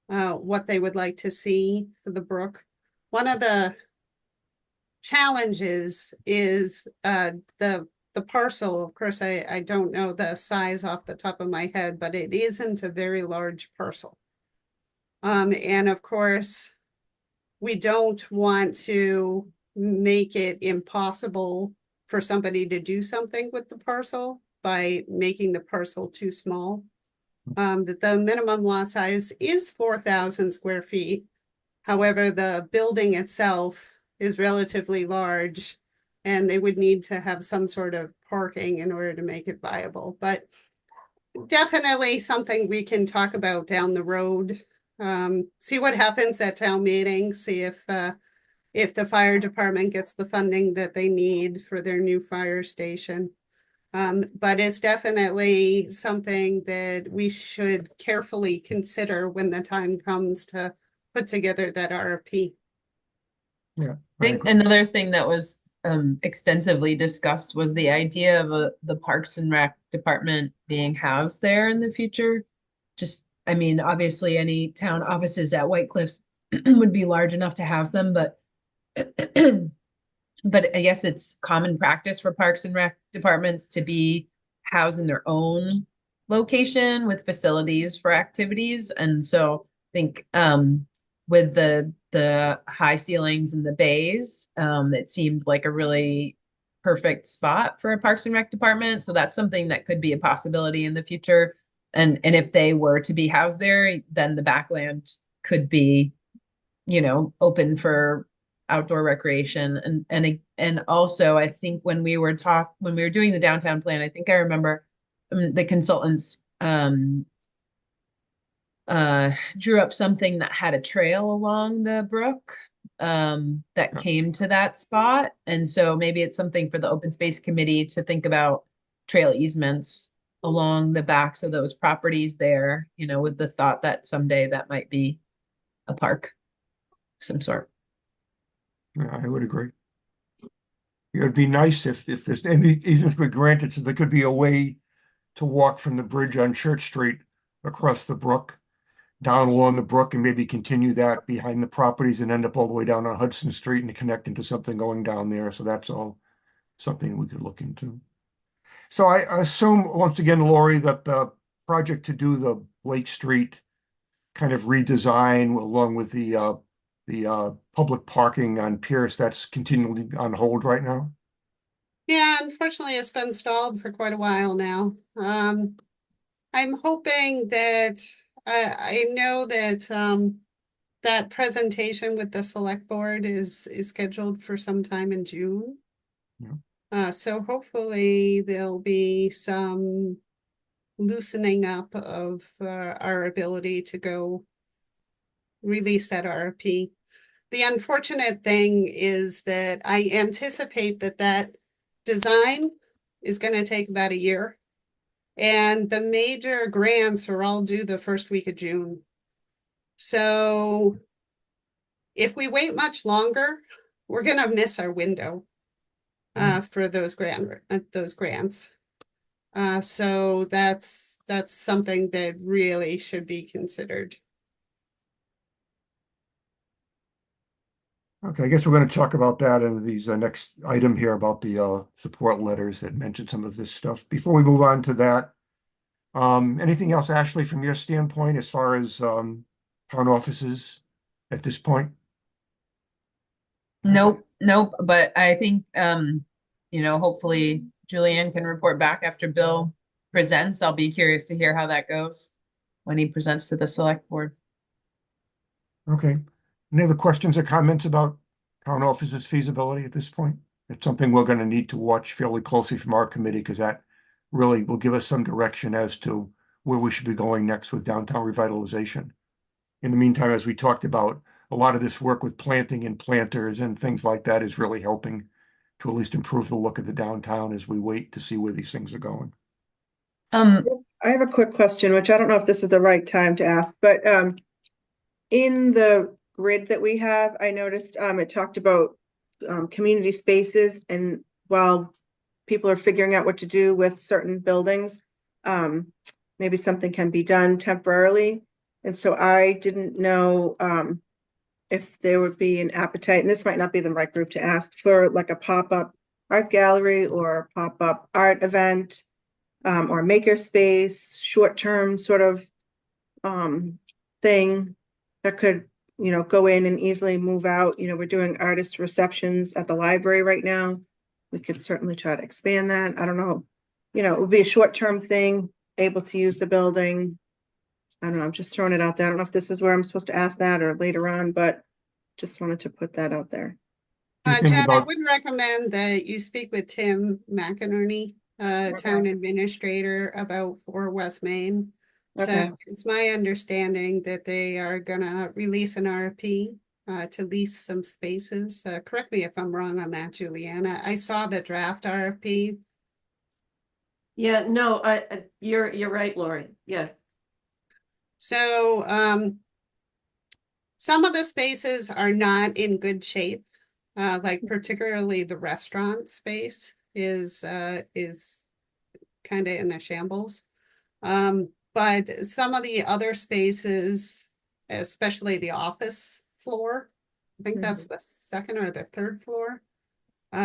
what they would like to see for the brook. One of the challenges is the parcel. Of course, I don't know the size off the top of my head, but it isn't a very large parcel. And of course, we don't want to make it impossible for somebody to do something with the parcel by making the parcel too small. The minimum lot size is 4,000 square feet. However, the building itself is relatively large and they would need to have some sort of parking in order to make it viable, but definitely something we can talk about down the road. See what happens at town meeting, see if the fire department gets the funding that they need for their new fire station. But it's definitely something that we should carefully consider when the time comes to put together that RFP. Yeah. I think another thing that was extensively discussed was the idea of the Parks and Rec department being housed there in the future. Just, I mean, obviously any town offices at White Cliffs would be large enough to house them, but but I guess it's common practice for Parks and Rec departments to be housed in their own location with facilities for activities. And so I think with the high ceilings and the bays, it seemed like a really perfect spot for a Parks and Rec department. So that's something that could be a possibility in the future. And if they were to be housed there, then the backland could be, you know, open for outdoor recreation. And also I think when we were doing the downtown plan, I think I remember the consultants drew up something that had a trail along the brook that came to that spot. And so maybe it's something for the open space committee to think about trail easements along the backs of those properties there, you know, with the thought that someday that might be a park of some sort. Yeah, I would agree. It would be nice if this, and even if we granted, so there could be a way to walk from the bridge on Church Street across the brook, down along the brook, and maybe continue that behind the properties and end up all the way down on Hudson Street and connect into something going down there. So that's all something we could look into. So I assume, once again, Lori, that the project to do the Blake Street kind of redesign along with the public parking on Pierce, that's continually on hold right now? Yeah, unfortunately, it's been stalled for quite a while now. I'm hoping that, I know that, that presentation with the select board is scheduled for sometime in June. So hopefully there'll be some loosening up of our ability to go release that RFP. The unfortunate thing is that I anticipate that design is going to take about a year. And the major grants are all due the first week of June. So if we wait much longer, we're going to miss our window for those grants. So that's something that really should be considered. Okay, I guess we're going to talk about that in these next item here about the support letters that mention some of this stuff. Before we move on to that, anything else, Ashley, from your standpoint, as far as town offices at this point? Nope. But I think, you know, hopefully Julianne can report back after Bill presents. I'll be curious to hear how that goes when he presents to the select board. Okay. Any other questions or comments about town offices feasibility at this point? It's something we're going to need to watch fairly closely from our committee, because that really will give us some direction as to where we should be going next with downtown revitalization. In the meantime, as we talked about, a lot of this work with planting and planters and things like that is really helping to at least improve the look of the downtown as we wait to see where these things are going. I have a quick question, which I don't know if this is the right time to ask, but in the grid that we have, I noticed it talked about community spaces, and while people are figuring out what to do with certain buildings, maybe something can be done temporarily. And so I didn't know if there would be an appetite, and this might not be the right group to ask, for like a pop-up art gallery or a pop-up art event, or maker space, short-term sort of thing that could, you know, go in and easily move out. You know, we're doing artist receptions at the library right now. We could certainly try to expand that. I don't know. You know, it would be a short-term thing, able to use the building. I don't know, I'm just throwing it out there. I don't know if this is where I'm supposed to ask that or later on, but just wanted to put that out there. You think Chad, I about- would recommend that you speak with Tim McInerney, town administrator about for West Main. Okay. So it's my understanding that they are gonna release an RFP to lease some spaces. Correct me if I'm wrong on that, Juliana. I saw the draft RFP. Yeah, no, you're right, Lori. Yeah. So, some of the spaces are not in good shape. Like particularly the restaurant space is kind of in a shambles. But some of the other spaces, especially the office floor, I think that's the second or the third floor,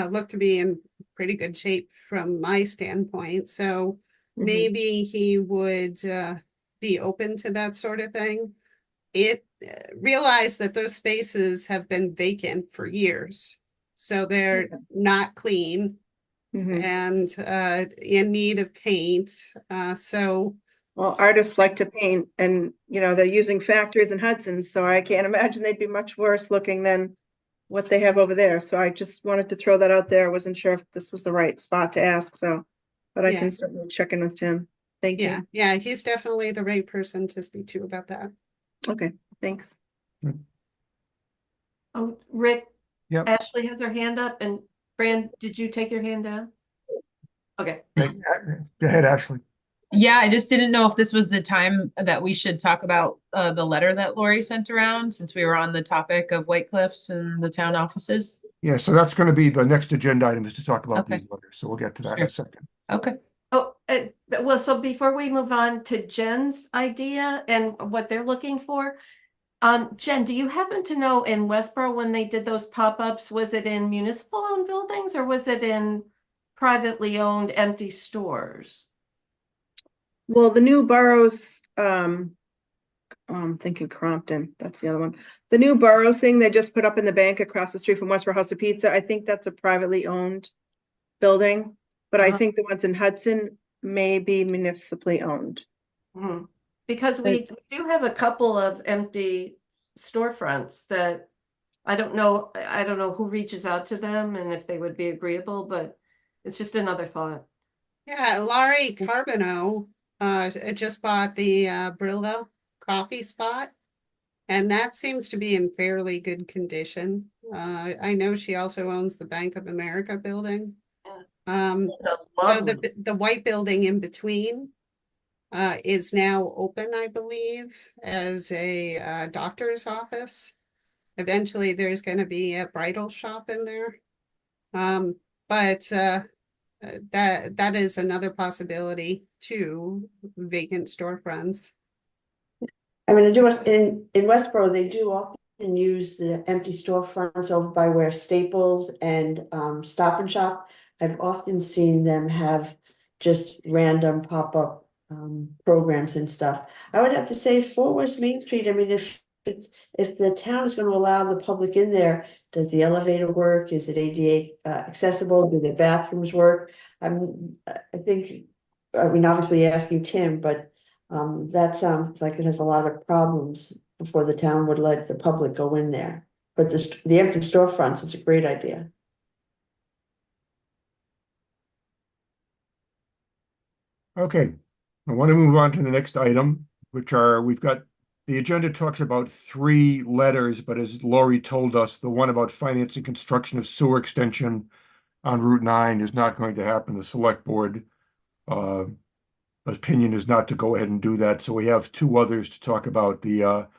look to be in pretty good shape from my standpoint. So maybe he would be open to that sort of thing. Realize that those spaces have been vacant for years, so they're not clean Mhm. and in need of paint. So Well, artists like to paint and, they're using factories in Hudson, so I can't imagine they'd be much worse looking than what they have over there. So I just wanted to throw that out there. I wasn't sure if this was the right spot to ask, but I Yeah. can certainly check in with Tim. Thank yeah, you. yeah, he's definitely the right person to speak to about that. Okay, thanks. Oh, Rick, Yep. Ashley has her hand up, and Fran, did you take your hand down? Okay. Go ahead, Ashley. Yeah, I just didn't know if this was the time that we should talk about the letter that Lori sent around, since we were on the topic of White Cliffs and the town offices. Yeah, so that's going to be the next agenda item is to talk about Okay. these letters. So we'll get to that in a second. Okay. Oh, well, so before we move on to Jen's idea and what they're looking for, Jen, do you happen to know in Westboro when they did those pop-ups, was it in municipal owned buildings or was it in privately owned empty stores? Well, the new boroughs, I'm thinking Crompton, that's the other one. The new boroughs thing they just put up in the bank across the street from Westboro House of Pizza, I think that's a privately owned building. But I Uh-huh. think the ones in Hudson may be municipally owned. Mhm. Because we do have a couple of empty storefronts that I don't know who reaches out to them and if they would be agreeable, but it's just another thought. Yeah, Laurie Carbonneau just bought the Brilla coffee spot, and that seems to be in fairly good condition. I know she also owns the Bank of America building. So Lovely. the white building in between is now open, I believe, as a doctor's office. Eventually, there's going to be a bridal shop in there. But that is another possibility too, vacant storefronts. I mean, in Westboro, they do often use the empty storefronts over by where Staples and Stop and Shop. I've often seen them have just random pop-up programs and stuff. I would have to say for West Main Street, I mean, if the town is going to allow the public in there, does the elevator work? Is it ADA accessible? Do the bathrooms work? I think, I mean, obviously asking Tim, but that sounds like it has a lot of problems before the town would let the public go in there. But the empty storefronts is a great idea. Okay, I want to move on to the next item, the agenda talks about 3 letters, but as Lori told us, the one about financing construction of sewer extension on Route 9 is not going to happen. The select board opinion is not to go ahead and do that. So we have 2 others to talk about, the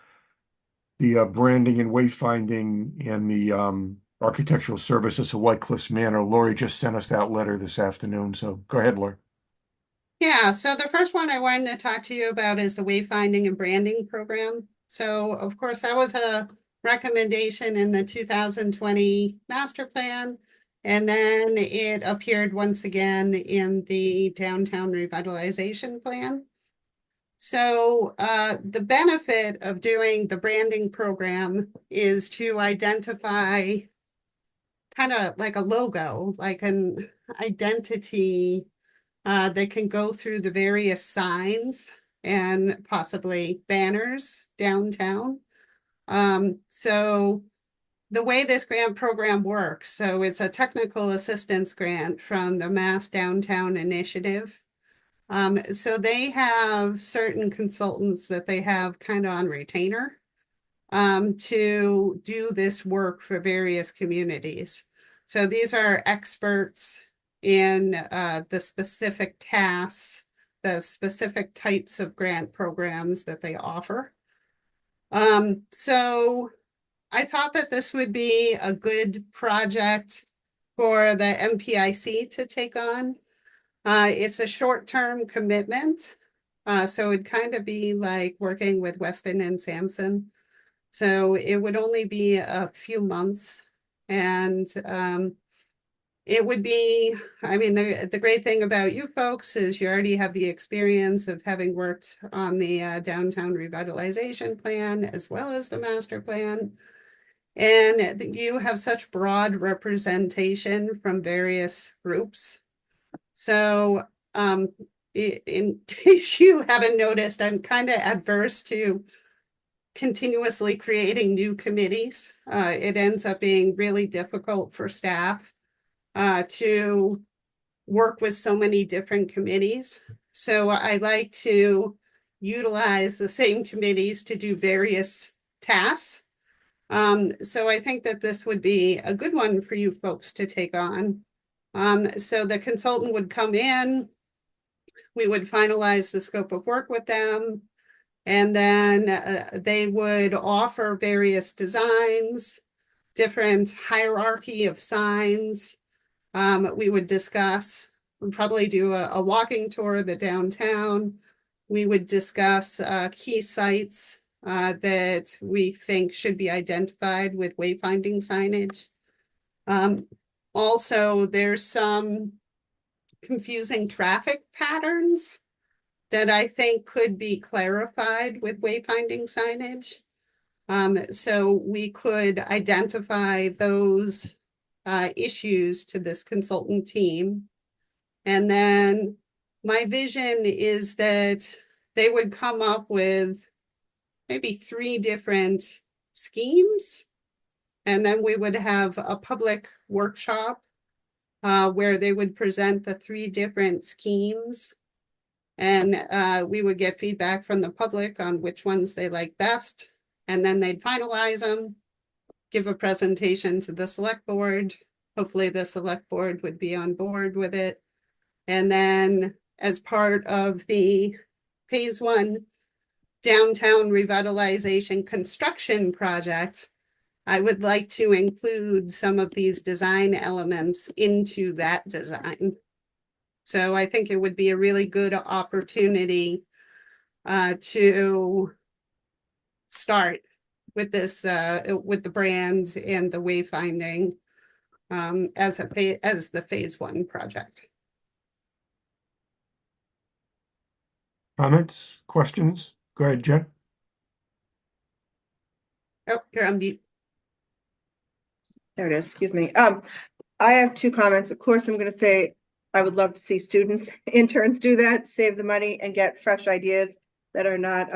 branding and wayfinding and the architectural services of White Cliffs Manor. Lori just sent us that letter this afternoon, so go ahead, Lori. Yeah, so the first one I wanted to talk to you about is the wayfinding and branding program. So of course, that was a recommendation in the 2020 master plan. And then it appeared once again in the downtown revitalization plan. So the benefit of doing the branding program is to identify kind of like a logo, like an identity that can go through the various signs and possibly banners downtown. So the way this grant program works, so it's a technical assistance grant from the Mass Downtown Initiative. So they have certain consultants that they have kind of on retainer to do this work for various communities. So these are experts in the specific tasks, the specific types of grant programs that they offer. So I thought that this would be a good project for the MPIC to take on. It's a short-term commitment, so it'd kind of be like working with Weston and Sampson. So it would only be a few months, and it would be, I mean, the great thing about you folks is you already have the experience of having worked on the downtown revitalization plan as well as the master plan. And you have such broad representation from various groups. So in case you haven't noticed, I'm kind of adverse to continuously creating new committees. It ends up being really difficult for staff to work with so many different committees. So I like to utilize the same committees to do various tasks. So I think that this would be a good one for you folks to take on. So the consultant would come in, we would finalize the scope of work with them, and then they would offer various designs, different hierarchy of signs. We would discuss, we'd probably do a walking tour of the downtown. We would discuss key sites that we think should be identified with wayfinding signage. Also, there's some confusing traffic patterns that I think could be clarified with wayfinding signage. So we could identify those issues to this consultant team. And then my vision is that they would come up with maybe 3 different schemes. And then we would have a public workshop where they would present the 3 different schemes. And we would get feedback from the public on which ones they like best. And then they'd finalize them, give a presentation to the select board. Hopefully the select board would be on board with it. And then as part of the phase 1 downtown revitalization construction project, I would like to include some of these design elements into that design. So I think it would be a really good opportunity to start with this, with the brand and the wayfinding as the phase 1 project. Comments, questions? Go ahead, Jen. Oh, you're on mute. There it is, excuse me. I have 2 comments. Of course, I'm gonna say, I would love to see students, interns do that, save the money and get fresh ideas that are not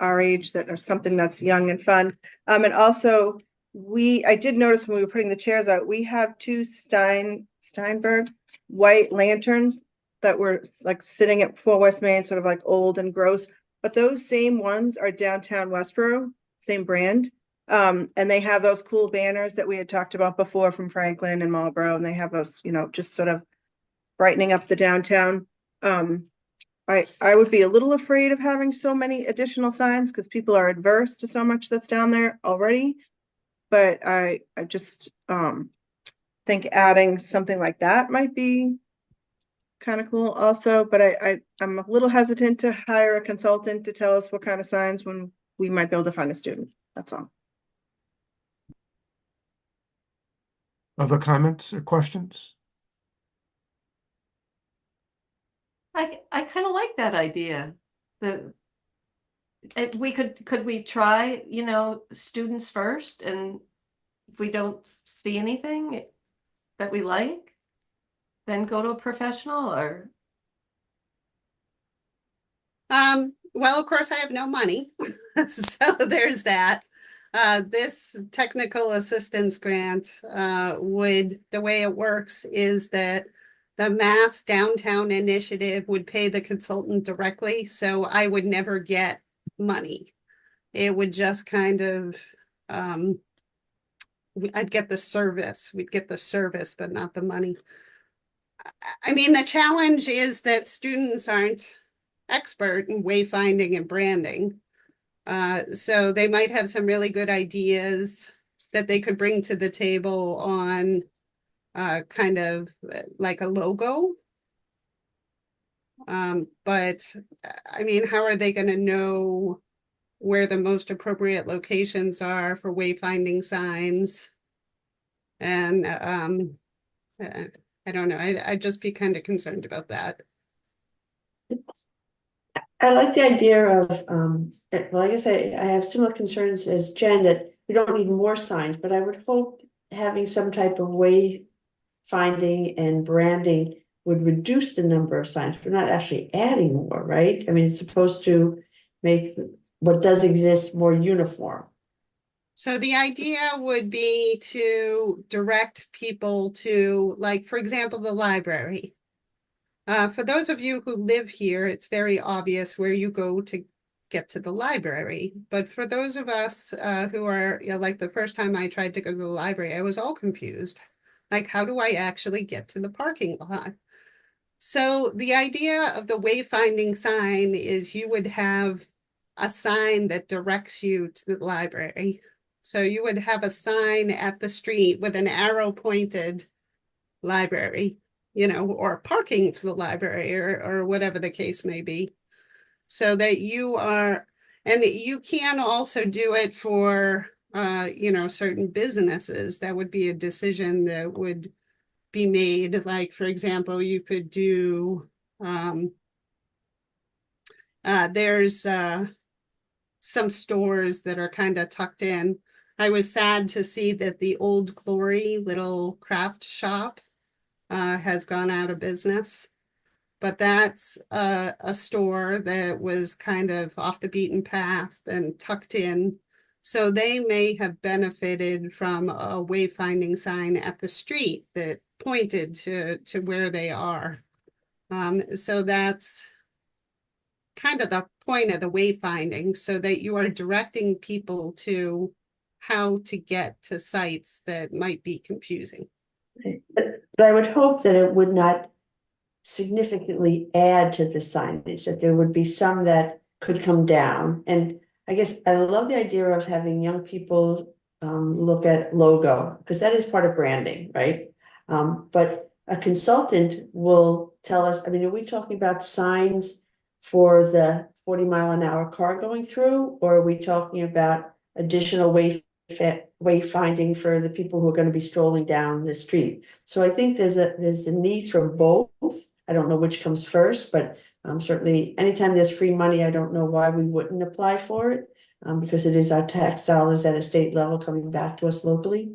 our age, that are something that's young and fun. And also, I did notice when we were putting the chairs out, we have 2 Steinberg white lanterns that were like sitting at 4 West Main, sort of like old and gross, but those same ones are downtown Westboro, same brand. And they have those cool banners that we had talked about before from Franklin and Marlboro, and they have those, you know, just sort of brightening up the downtown. I would be a little afraid of having so many additional signs because people are adverse to so much that's down there already. But I just think adding something like that might be kind of cool also. But I'm a little hesitant to hire a consultant to tell us what kind of signs when we might be able to find a student. That's all. Other comments or questions? I kind of like that idea. Could we try, you know, students first, and if we don't see anything that we like, then go to a professional? Or Well, of course, I have no money, so there's that. This technical assistance grant, the way it works is that the Mass Downtown Initiative would pay the consultant directly, so I would never get money. It would just kind of, I'd get the service, we'd get the service, but not the money. I mean, the challenge is that students aren't expert in wayfinding and branding. So they might have some really good ideas that they could bring to the table on kind of like a logo. But I mean, how are they going to know where the most appropriate locations are for wayfinding signs? And I don't know, I'd just be kind of concerned about that. I like the idea of, well, I guess I have similar concerns as Jen, that we don't need more signs, but I would hope having some type of way finding and branding would reduce the number of signs. We're not actually adding more, right? I mean, it's supposed to make what does exist more uniform. So the idea would be to direct people to, like, for example, the library. For those of you who live here, it's very obvious where you go to get to the library. But for those of us who are, you know, like the first time I tried to go to the library, I was all confused. Like, how do I actually get to the parking lot? So the idea of the wayfinding sign is you would have a sign that directs you to the library. So you would have a sign at the street with an arrow pointed library, you know, or parking for the library or whatever the case may be. So that you are, and you can also do it for, you know, certain businesses. That would be a decision that would be made. Like, for example, you could do, there's some stores that are kind of tucked in. I was sad to see that the Old Glory little craft shop has gone out of business. But that's a store that was kind of off the beaten path and tucked in. So they may have benefited from a wayfinding sign at the street that pointed to where they are. So that's kind of the point of the wayfinding, so that you are directing people to how to get to sites that might be confusing. But I would hope that it would not significantly add to the signage, that there would be some that could come down. And I guess I love the idea of having young people look at logo, because that is part of branding, right? But a consultant will tell us, I mean, are we talking about signs for the 40-mile-an-hour car going through, or are we talking about additional wayfinding for the people who are going to be strolling down the street? So I think there's a need for both. I don't know which comes first, but certainly anytime there's free money, I don't know why we wouldn't apply for it, because it is our tax dollars at a state level coming back to us locally.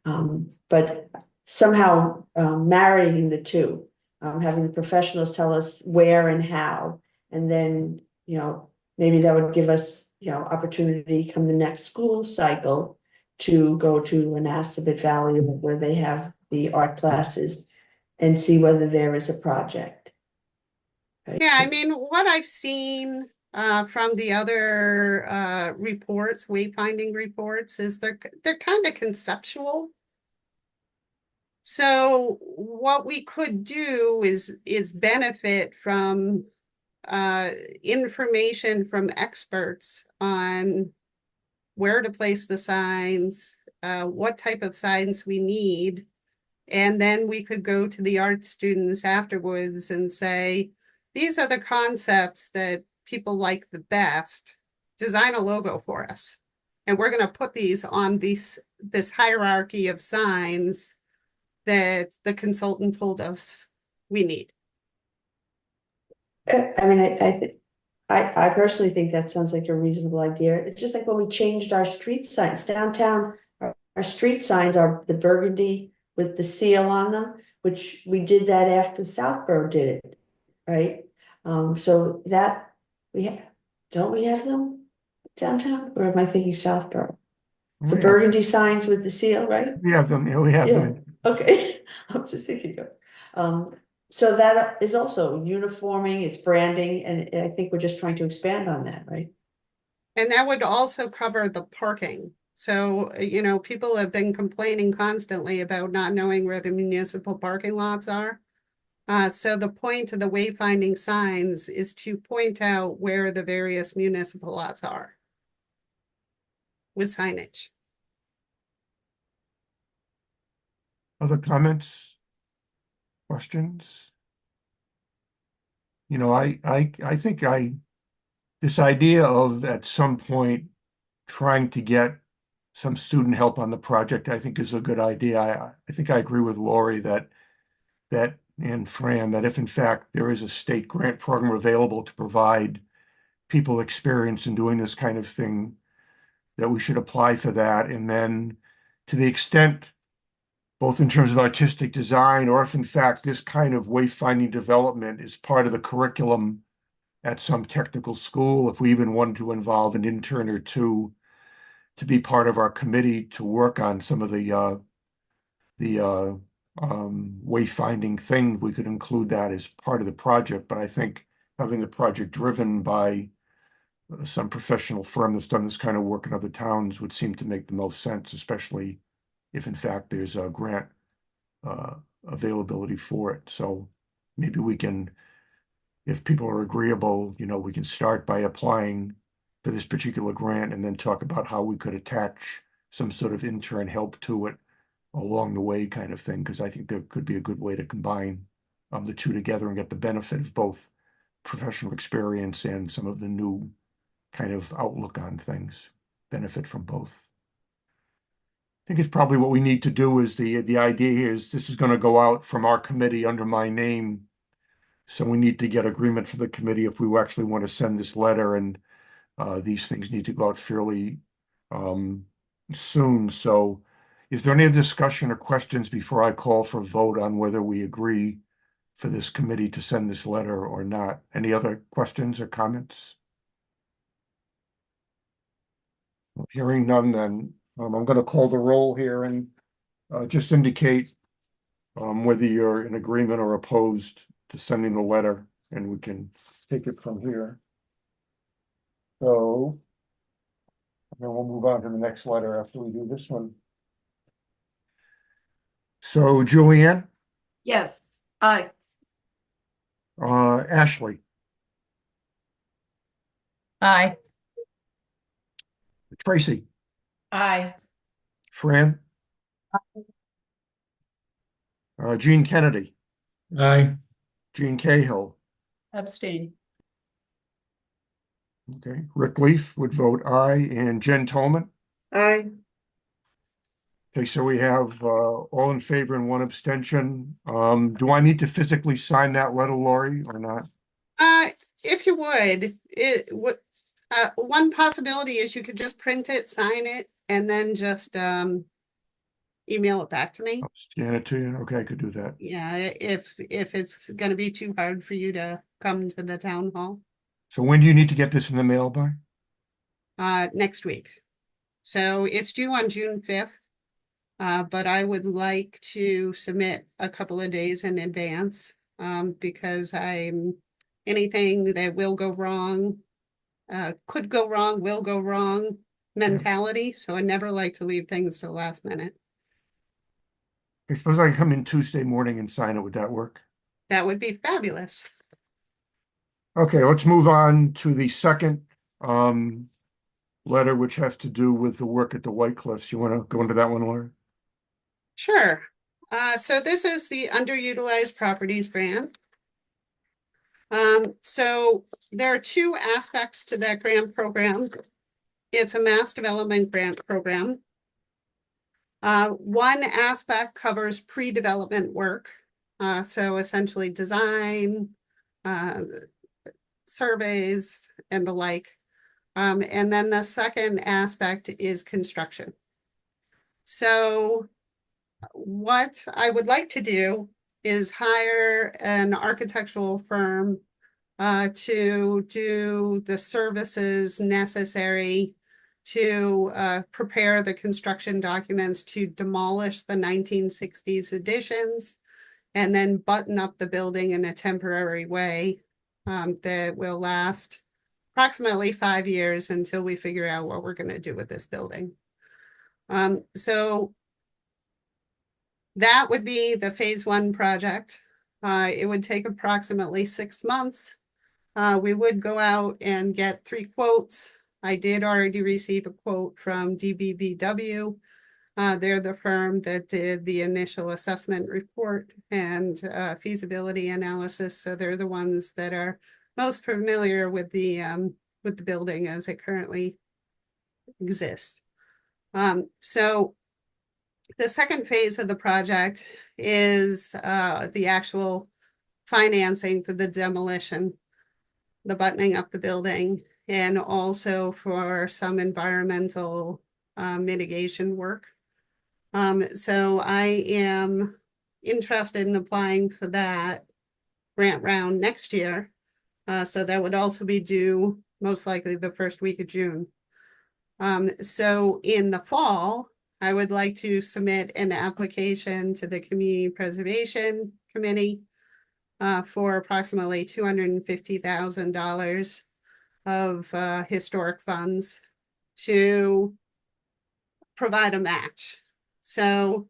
But somehow marrying the two, having the professionals tell us where and how, and then, you know, maybe that would give us, you know, opportunity come the next school cycle to go to Nansemond Valley where they have the art classes and see whether there is a project. Right? Yeah, I mean, what I've seen from the other reports, wayfinding reports, is they're kind of conceptual. So what we could do is benefit from information from experts on where to place the signs, what type of signs we need. And then we could go to the art students afterwards and say, these are the concepts that people like the best. Design a logo for us. And we're going to put these on this hierarchy of signs that the consultant told us we need. I mean, I personally think that sounds like a reasonable idea. It's just like when we changed our street signs downtown, our street signs are the burgundy with the seal on them, which we did that after Southborough did it, right? So that don't we have them downtown, or am I thinking Southborough? The burgundy signs with the seal, right? We have them, yeah, we have Yeah, them. okay, I'm just thinking so that is also uniforming, it's branding, and I think we're just trying to expand on that, right? And that would also cover the parking. So, you know, people have been complaining constantly about not knowing where the municipal parking lots are. So the point of the wayfinding signs is to point out where the various municipal lots are with signage. Other comments? Questions? You know, I think this idea of at some point trying to get some student help on the project, I think is a good idea. I think I agree with Lori that and Fran, that if in fact there is a state grant program available to provide people experience in doing this kind of thing, that we should apply for that. And then to the extent, both in terms of artistic design, or if in fact this kind of wayfinding development is part of the curriculum at some technical school, if we even wanted to involve an intern or two to be part of our committee to work on some of the wayfinding thing, we could include that as part of the project. But I think having the project driven by some professional firm that's done this kind of work in other towns would seem to make the most sense, especially if in fact there's a grant availability for it. So maybe we can, if people are agreeable, you know, we can start by applying for this particular grant and then talk about how we could attach some sort of intern help to it along the way kind of thing, because I think there could be a good way to combine the two together and get the benefit of both professional experience and some of the new kind of outlook on things, benefit from both. I think it's probably what we need to do is the idea here is this is going to go out from our committee under my name. So we need to get agreement for the committee if we actually want to send this letter, and these things need to go out fairly soon. So is there any discussion or questions before I call for a vote on whether we agree for this committee to send this letter or not? Any other questions or comments? Hearing none, then I'm going to call the roll here and just indicate whether you're in agreement or opposed to sending the letter, and we can take it from here. So then we'll move on to the next letter after we do this one. So Julianne, Yes, aye. Ashley, Aye. Tracy, Aye. Fran, Gene Kennedy, Aye. Gene Cahill. Abstain. Okay, Rick Leaf would vote aye, and Jen Tolman. Aye. Okay, so we have all in favor and one abstention. Do I need to physically sign that letter, Lori, or not? If you would, one possibility is you could just print it, sign it, and then just email it back to me. I'll scan it to you. Okay, I could do that. Yeah, if it's gonna be too hard for you to come to the town hall, So when do you need to get this in the mail by? next week. So it's due on June 5th. But I would like to submit a couple of days in advance, because anything that will go wrong, could go wrong, will go wrong mentality. So I never like to leave things to the last minute. I suppose I can come in Tuesday morning and sign it. Would that work? That would be fabulous. Okay, let's move on to the second letter, which has to do with the work at the White Cliffs. You want to go into that one, Laura? Sure. So this is the underutilized properties grant. So there are two aspects to that grant program. It's a mass development grant program. One aspect covers pre-development work. So essentially design, surveys and the like. And then the second aspect is construction. So what I would like to do is hire an architectural firm to do the services necessary to prepare the construction documents to demolish the 1960s additions and then button up the building in a temporary way that will last approximately 5 years until we figure out what we're going to do with this building. So that would be the phase 1 project. It would take approximately 6 months. We would go out and get 3 quotes. I did already receive a quote from DBVW. They're the firm that did the initial assessment report and feasibility analysis. So they're the ones that are most familiar with the building as it currently exists. So the second phase of the project is the actual financing for the demolition, the buttoning up the building, and also for some environmental mitigation work. So I am interested in applying for that grant round next year. So that would also be due most likely the first week of June. So in the fall, I would like to submit an application to the Community Preservation Committee for approximately $250,000 of historic funds to provide a match. So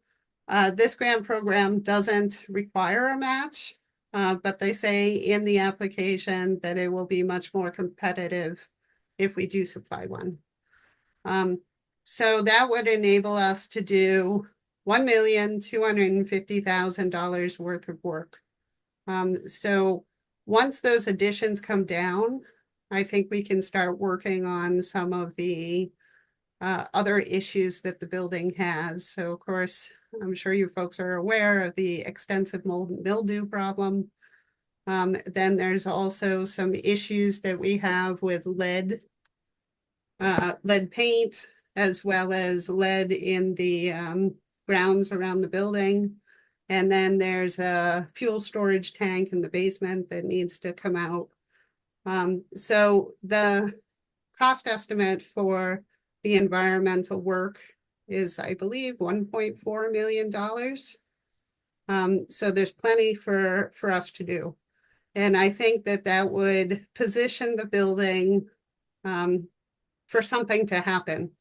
this grant program doesn't require a match, but they say in the application that it will be much more competitive if we do supply one. So that would enable us to do $1,250,000 worth of work. So once those additions come down, I think we can start working on some of the other issues that the building has. So of course, I'm sure you folks are aware of the extensive mold and mildew problem. Then there's also some issues that we have with lead paint, as well as lead in the grounds around the building. And then there's a fuel storage tank in the basement that needs to come out. So the cost estimate for the environmental work is, I believe, $1.4 million. So there's plenty for us to do. And I think that that would position the building for something to happen.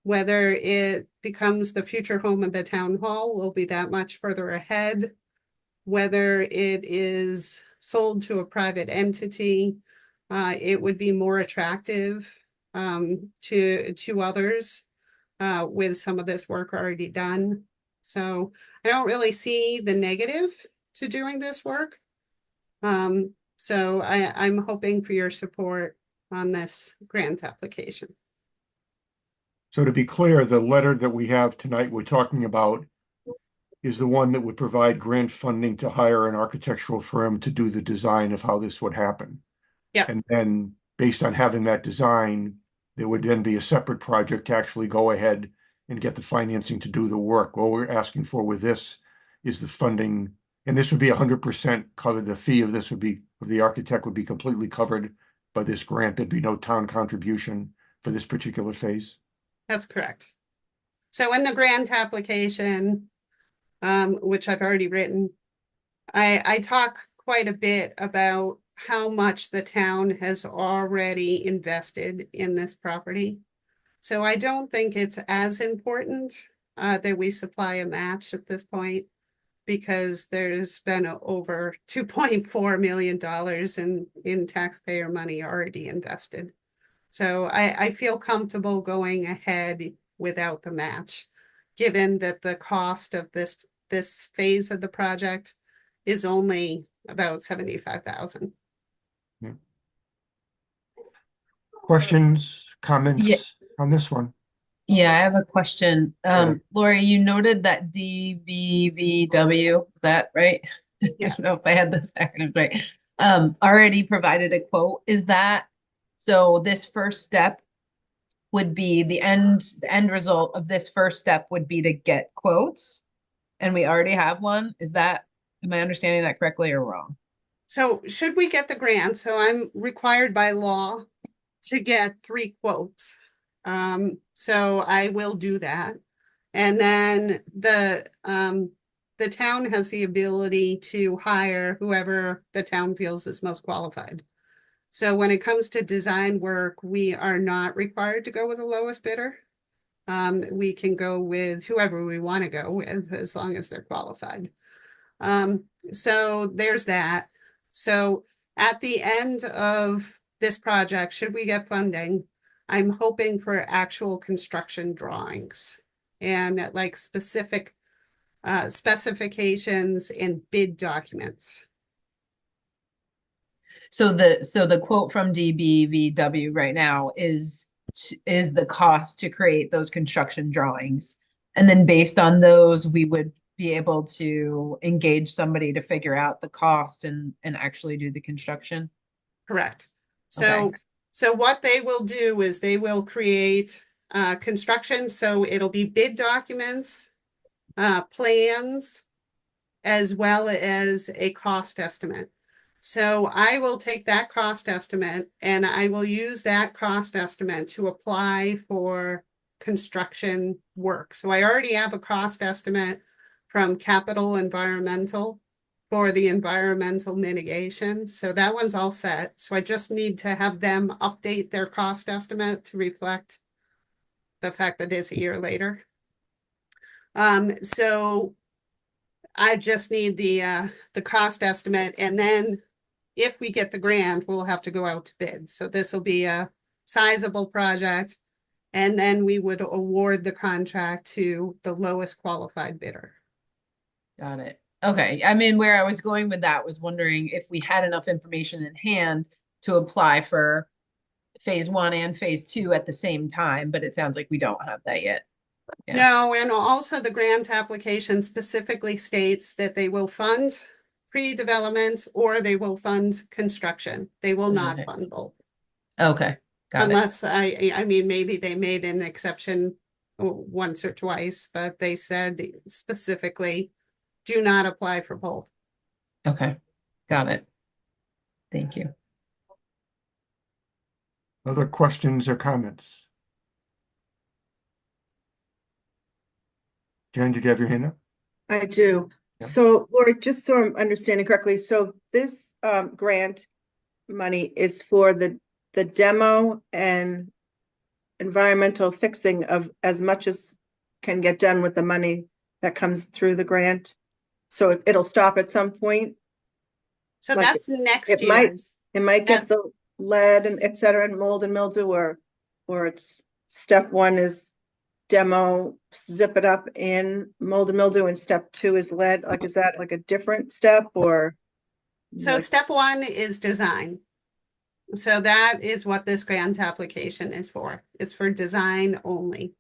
Whether it becomes the future home of the town hall will be that much further ahead. Whether it is sold to a private entity, it would be more attractive to others with some of this work already done. So I don't really see the negative to doing this work. So I'm hoping for your support on this grant application. So to be clear, the letter that we have tonight we're talking about is the one that would provide grant funding to hire an architectural firm to do the design of how this would happen. Yeah. And then based on having that design, there would then be a separate project to actually go ahead and get the financing to do the work. What we're asking for with this is the funding, and this would be 100% covered. The fee of this would be, of the architect would be completely covered by this grant. There'd be no town contribution for this particular phase. That's correct. So in the grant application, which I've already written, I talk quite a bit about how much the town has already invested in this property. So I don't think it's as important that we supply a match at this point, because there's been over $2.4 million in taxpayer money already invested. So I feel comfortable going ahead without the match, given that the cost of this phase of the project is only about $75,000. Questions, comments Yeah. on this one? Yeah, I have a question. Yeah. Lori, you noted that DBVW, is that right? I Yeah. don't know if I had those acronyms right. Already provided a quote. Is that, so this first step would be the end result of this first step would be to get quotes, and we already have one? Is that, am I understanding that correctly or wrong? So should we get the grant? So I'm required by law to get 3 quotes. So I will do that. And then the town has the ability to hire whoever the town feels is most qualified. So when it comes to design work, we are not required to go with the lowest bidder. We can go with whoever we want to go with as long as they're qualified. So there's that. So at the end of this project, should we get funding, I'm hoping for actual construction drawings and like specific specifications and bid documents. So the quote from DBVW right now is the cost to create those construction drawings. And then based on those, we would be able to engage somebody to figure out the cost and actually do the construction. Correct. So, Okay. so what they will do is they will create construction. So it'll be bid documents, plans, as well as a cost estimate. So I will take that cost estimate and I will use that cost estimate to apply for construction work. So I already have a cost estimate from Capital Environmental for the environmental mitigation. So that one's all set. So I just need to have them update their cost estimate to reflect the fact that it's a year later. So I just need the cost estimate, and then if we get the grant, we'll have to go out to bid. So this will be a sizable project, and then we would award the contract to the lowest qualified bidder. Got it. Okay. I mean, where I was going with that was wondering if we had enough information in hand to apply for phase 1 and phase 2 at the same time, but it sounds like we don't have that yet. Yeah. No, and also the grant application specifically states that they will fund pre-development or they will fund construction. They will not Okay. fund both. Okay. Got it. Unless I mean, maybe they made an exception once or twice, but they said specifically, do not apply for both. Okay. Got it. Thank you. Other questions or comments? Jen, did you have your hand up? I do. Yeah. So Laura, just so I'm understanding correctly, so this grant money is for the demo and environmental fixing of as much as can get done with the money that comes through the grant. So it'll stop at some point. So Like that's next it might- year's. It might Yes. get the lead and et cetera and mold and mildew, or it's step 1 is demo, zip it up in mold and mildew, and step 2 is lead. Like, is that like a different step or? So like- step 1 is design. So that is what this grant application is for. It's for design only.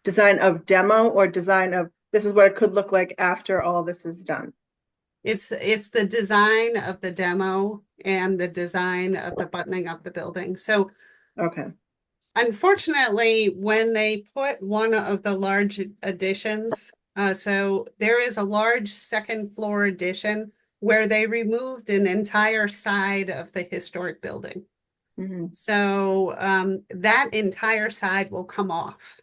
Design of demo or design of, this is what it could look like after all this is done? It's the design of the demo and the design of the buttoning up the building. So Okay, unfortunately, when they put one of the large additions, so there is a large second floor addition where they removed an entire side of the historic building. mhm, So that entire side will come off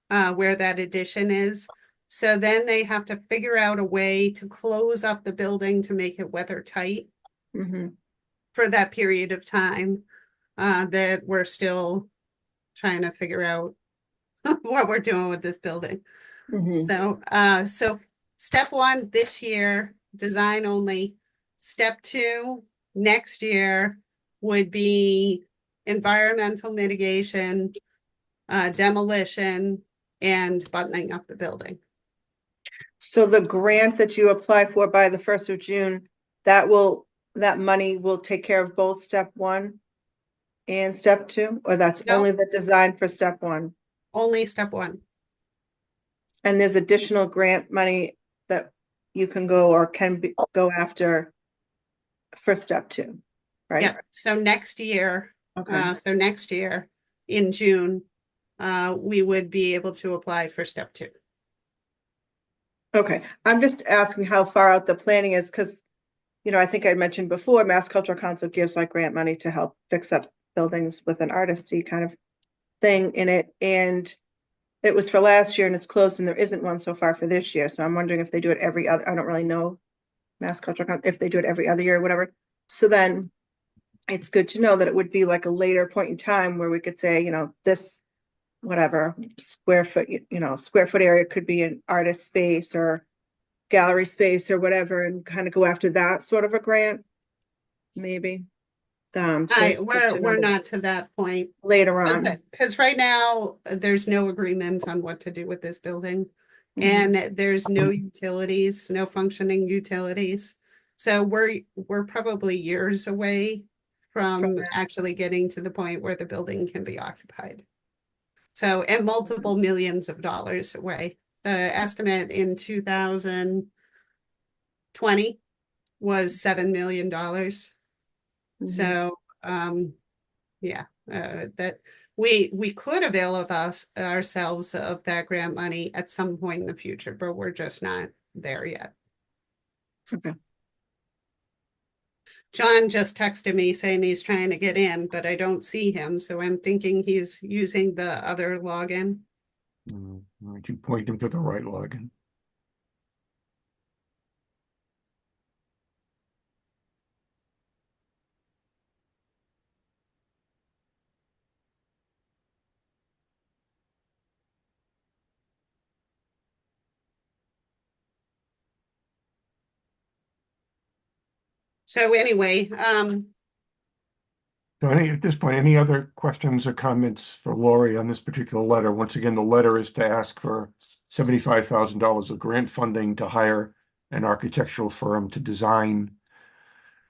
where that addition is. So then they have to figure out a way to close up the building to make it weather tight mhm. for that period of time that we're still trying to figure out what we're doing with this building. Mhm. So step 1 this year, design only. Step 2 next year would be environmental mitigation, demolition, and buttoning up the building. So the grant that you apply for by the 1st of June, that money will take care of both step 1 and step 2, or that's No. only the design for step 1? Only step 1. And there's additional grant money that you can go or go after for step 2, right? Yeah, so next year, Okay, so next year in June, we would be able to apply for step 2. okay. I'm just asking how far out the planning is, because, I think I mentioned before, Mass Cultural Council gives like grant money to help fix up buildings with an artisty kind of thing in it, and it was for last year and it's closed and there isn't one so far for this year. So I'm wondering if they do it every other, I don't really know Mass Cultural, if they do it every other year or whatever. So then it's good to know that it would be like a later point in time where we could say, this, whatever, square foot area could be an artist space or gallery space or whatever, and kind of go after that sort of a grant, maybe. So it's good to know We're that not it's to that point. later on. Because right now, there's no agreement on what to do with this building. Mhm. And there's no utilities, no functioning utilities. So we're probably years away from that. actually getting to the point where the building can be occupied. So, and multiple millions of dollars away. The estimate in 2020 was $7 million. Mhm. So, yeah, that we could avail of ourselves of that grant money at some point in the future, but we're just not there yet. Okay. John just texted me saying he's trying to get in, but I don't see him, so I'm thinking he's using the other login. Why don't you point them to the right login? So anyway, So at this point, any other questions or comments for Lori on this particular letter? Once again, the letter is to ask for $75,000 of grant funding to hire an architectural firm to design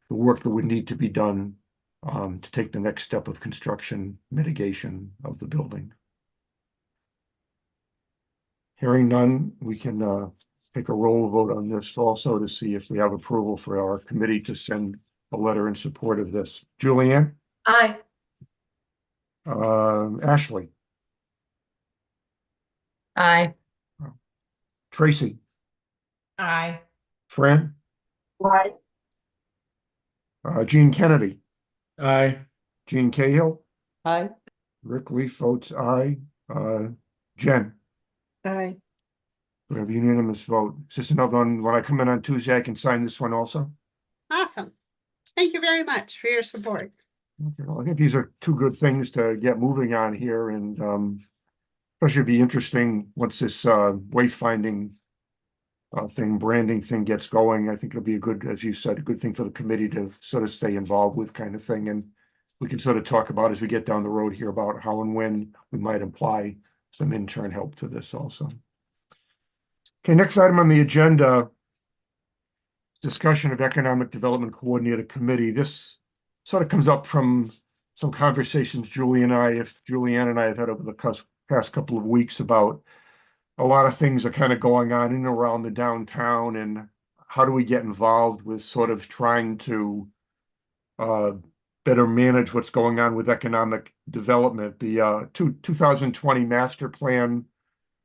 the work that would need to be done to take the next step of construction mitigation of the building. Hearing none, we can take a roll vote on this also to see if we have approval for our committee to send a letter in support of this. Julianne? Aye. Ashley? Aye. Tracy? Aye. Fran? Right. Gene Kennedy? Aye. Gene Cahill? Hi. Rick Leaf votes aye. Jen? Aye. We have unanimous vote. Is this another one? When I come in on Tuesday, I can sign this one also? awesome. Thank you very much for your support. Okay, well, I think these are two good things to get moving on here, and especially it'd be interesting once this wayfinding branding thing gets going. I think it'll be a good, as you said, a good thing for the committee to sort of stay involved with, kind of thing. And we can sort of talk about as we get down the road here about how and when we might apply some intern help to this also. Okay, next item on the agenda, discussion of Economic Development Coordinator Committee. This sort of comes up from some conversations Julianne and I have had over the past couple of weeks about a lot of things are kind of going on in and around the downtown, and how do we get involved with sort of trying to better manage what's going on with economic development. The 2020 master plan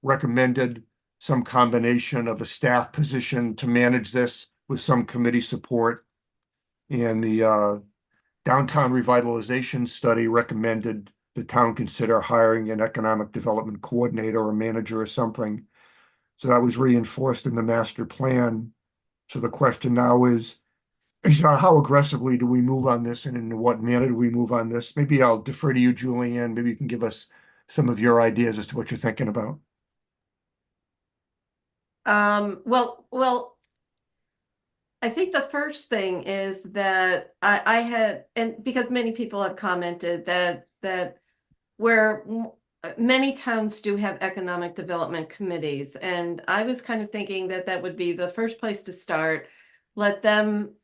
recommended some combination of a staff position to manage this with some committee support. And the downtown revitalization study recommended the town consider hiring an economic development coordinator or manager or something. So that was reinforced in the master plan. So the question now is how aggressively do we move on this, and in what manner do we move on this? Maybe I'll defer to you, Julianne. Maybe you can give us some of your ideas as to what you're thinking about. Well, I think the first thing is that I had, and because many people have commented that where many towns do have economic development committees, and I was kind of thinking that would be the first place to start. Let them,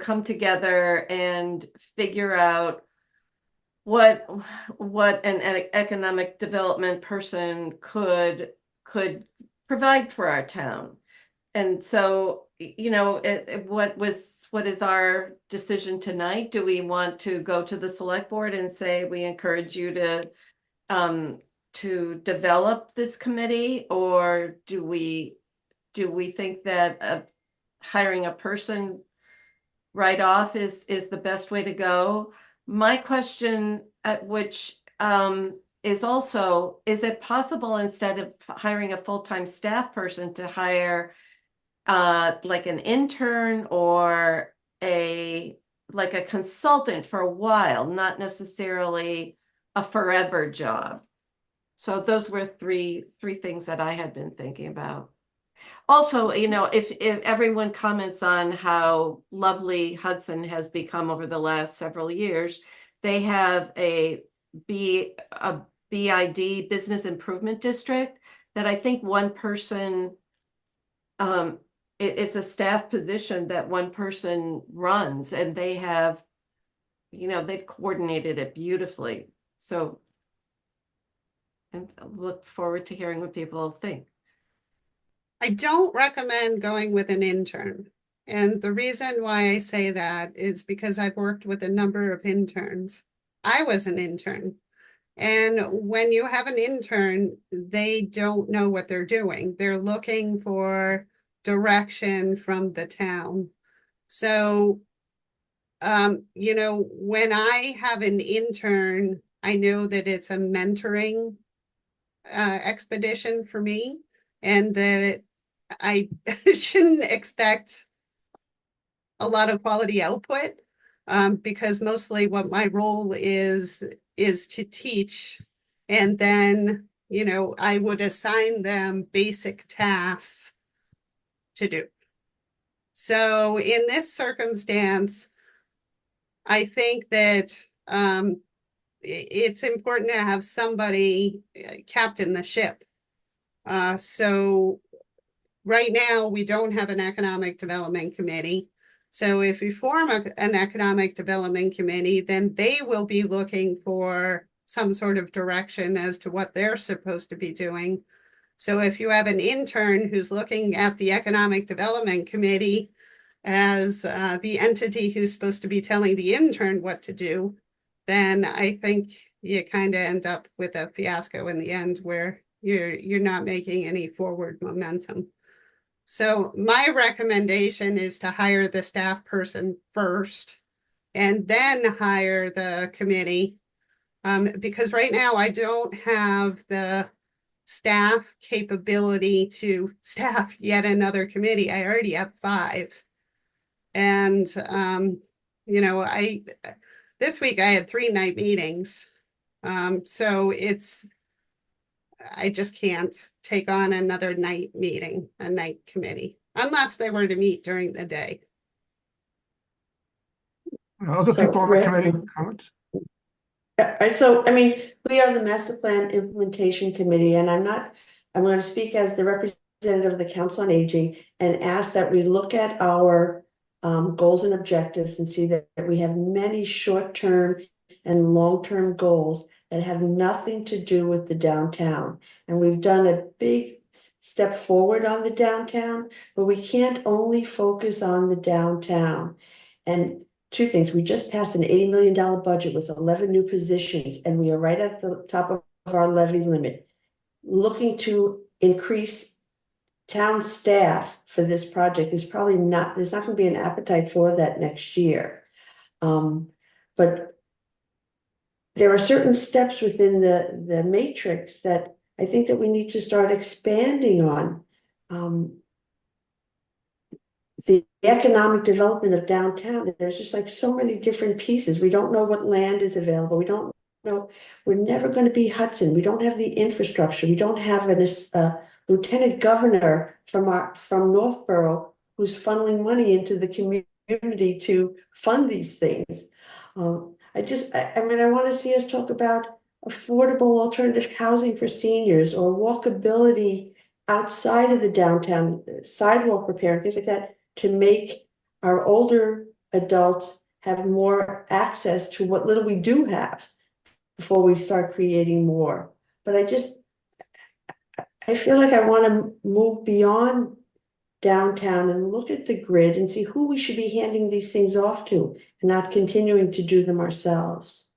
come together and figure out what an economic development person could provide for our town. And so, what is our decision tonight? Do we want to go to the select board and say, we encourage you to develop this committee? Or do we think that hiring a person right off is the best way to go? My question, which is also, is it possible instead of hiring a full-time staff person to hire like an intern or like a consultant for a while, not necessarily a forever job? So those were three things that I had been thinking about. Also, you know, if everyone comments on how lovely Hudson has become over the last several years, they have a BID, Business Improvement District, that I think one person, it's a staff position that one person runs, and they have, you know, they've coordinated it beautifully. So and I look forward to hearing what people think. I don't recommend going with an intern. And the reason why I say that is because I've worked with a number of interns. I was an intern. And when you have an intern, they don't know what they're doing. They're looking for direction from the town. So, you know, when I have an intern, I know that it's a mentoring expedition for me, and that I shouldn't expect a lot of quality output, because mostly what my role is to teach. And then, you know, I would assign them basic tasks to do. So in this circumstance, I think that it's important to have somebody captain the ship. So right now, we don't have an economic development committee. So if we form an economic development committee, then they will be looking for some sort of direction as to what they're supposed to be doing. So if you have an intern who's looking at the economic development committee as the entity who's supposed to be telling the intern what to do, then I think you kind of end up with a fiasco in the end where you're not making any forward momentum. So my recommendation is to hire the staff person first and then hire the committee. Because right now I don't have the staff capability to staff yet another committee. I already have 5. And, you know, this week I had 3 night meetings. So I just can't take on another night meeting, a night committee, unless they were to meet during the day. Other So, people on the Rick? committee comments? So, I mean, we are the Master Plan Implementation Committee, and I'm going to speak as the representative of the Council on Aging and ask that we look at our goals and objectives and see that we have many short-term and long-term goals that have nothing to do with the downtown. And we've done a big step forward on the downtown, but we can't only focus on the downtown. And 2 things, we just passed an $80 million budget with 11 new positions, and we are right at the top of our levy limit. Looking to increase town staff for this project is probably not, there's not going to be an appetite for that next year. But there are certain steps within the matrix that I think that we need to start expanding on. The economic development of downtown, there's just like so many different pieces. We don't know what land is available. We don't know, we're never going to be Hudson. We don't have the infrastructure. We don't have a lieutenant governor from Northborough who's funneling money into the community to fund these things. I mean, I want to see us talk about affordable alternative housing for seniors or walkability outside of the downtown, sidewalk repair, things like that, to make our older adults have more access to what little we do have before we start creating more. But I feel like I want to move beyond downtown and look at the grid and see who we should be handing these things off to and not continuing to do them ourselves.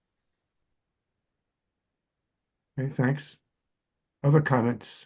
Okay, thanks. Other comments?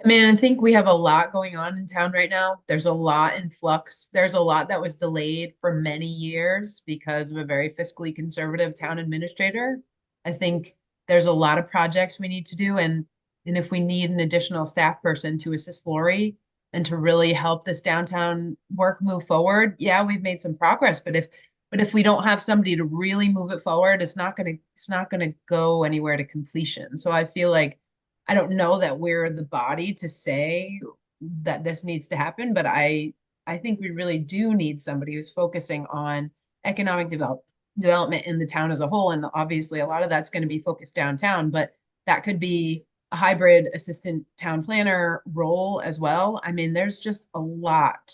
I mean, I think we have a lot going on in town right now. There's a lot in flux. There's a lot that was delayed for many years because of a very fiscally conservative town administrator. I think there's a lot of projects we need to do, and if we need an additional staff person to assist Lori and to really help this downtown work move forward, yeah, we've made some progress, but if we don't have somebody to really move it forward, it's not gonna go anywhere to completion. So I feel like I don't know that we're the body to say that this needs to happen, but I think we really do need somebody who's focusing on economic development in the town as a whole. And obviously a lot of that's going to be focused downtown, but that could be a hybrid assistant town planner role as well. I mean, there's just a lot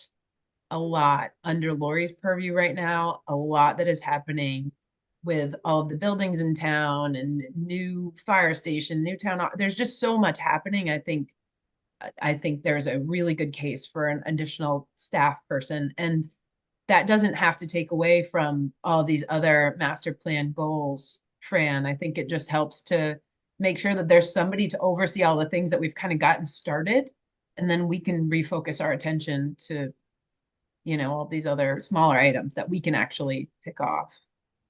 under Lori's purview right now, a lot that is happening with all of the buildings in town and new fire station, new town. There's just so much happening. I think there's a really good case for an additional staff person. And that doesn't have to take away from all these other master plan goals, Fran. I think it just helps to make sure that there's somebody to oversee all the things that we've kind of gotten started. And then we can refocus our attention to, all these other smaller items that we can actually pick off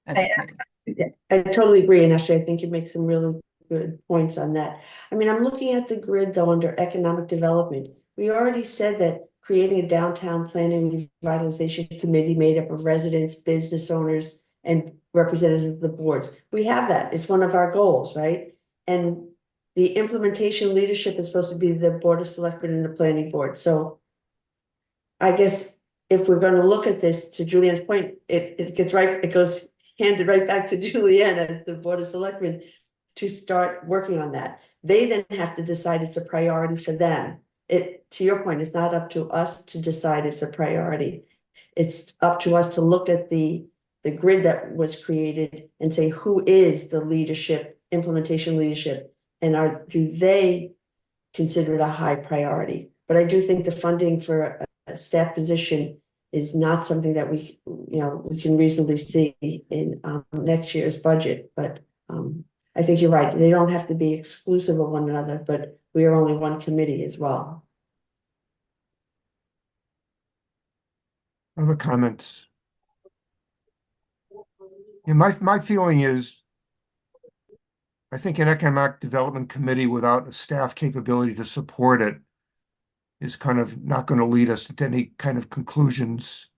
as a committee. I totally agree, and actually, I think you make some really good points on that. I mean, I'm looking at the grid though under economic development. We already said that creating a downtown planning revitalization committee made up of residents, business owners, and representatives of the boards. We have that. It's one of our goals, right? And the implementation leadership is supposed to be the Board of Selectmen and the planning board. So I guess if we're going to look at this, to Julianne's point, it goes handed right back to Julianne as the Board of Selectmen to start working on that. They then have to decide it's a priority for them. To your point, it's not up to us to decide it's a priority. It's up to us to look at the grid that was created and say, who is the leadership, implementation leadership, and do they consider it a high priority? But I do think the funding for a staff position is not something that we can reasonably see in next year's budget. But I think you're right. They don't have to be exclusive of one another, but we are only one committee as well. Other comments? And my feeling is, I think an economic development committee without a staff capability to support it is kind of not going to lead us to any kind of conclusions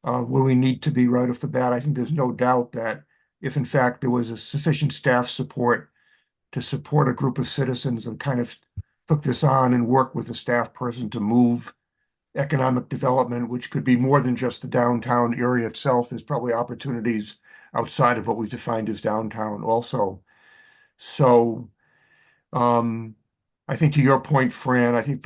where we need to be right off the bat. I think there's no doubt that if in fact there was a sufficient staff support to support a group of citizens and kind of took this on and work with a staff person to move economic development, which could be more than just the downtown area itself. There's probably opportunities outside of what we defined as downtown also. So I think to your point, Fran, I think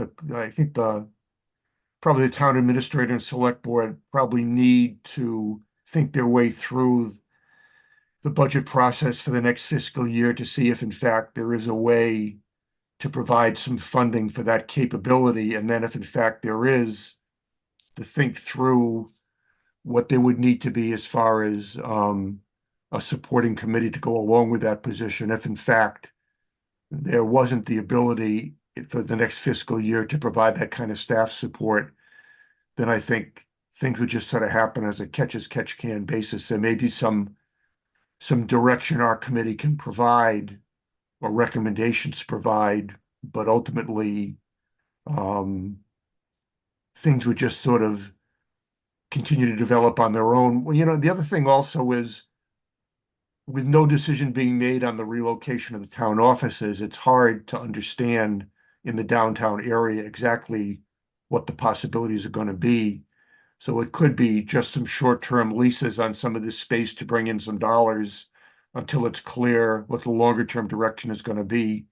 probably the town administrator and select board probably need to think their way through the budget process for the next fiscal year to see if in fact there is a way to provide some funding for that capability. And then if in fact there is, to think through what there would need to be as far as a supporting committee to go along with that position. If in fact there wasn't the ability for the next fiscal year to provide that kind of staff support, then I think things would just sort of happen as a catch-as-catch-can basis. There may be some direction our committee can provide or recommendations provide, but ultimately things would just sort of continue to develop on their own. Well, the other thing also is, with no decision being made on the relocation of the town offices, it's hard to understand in the downtown area exactly what the possibilities are going to be. So it could be just some short-term leases on some of this space to bring in some dollars until it's clear what the longer-term direction is going to be.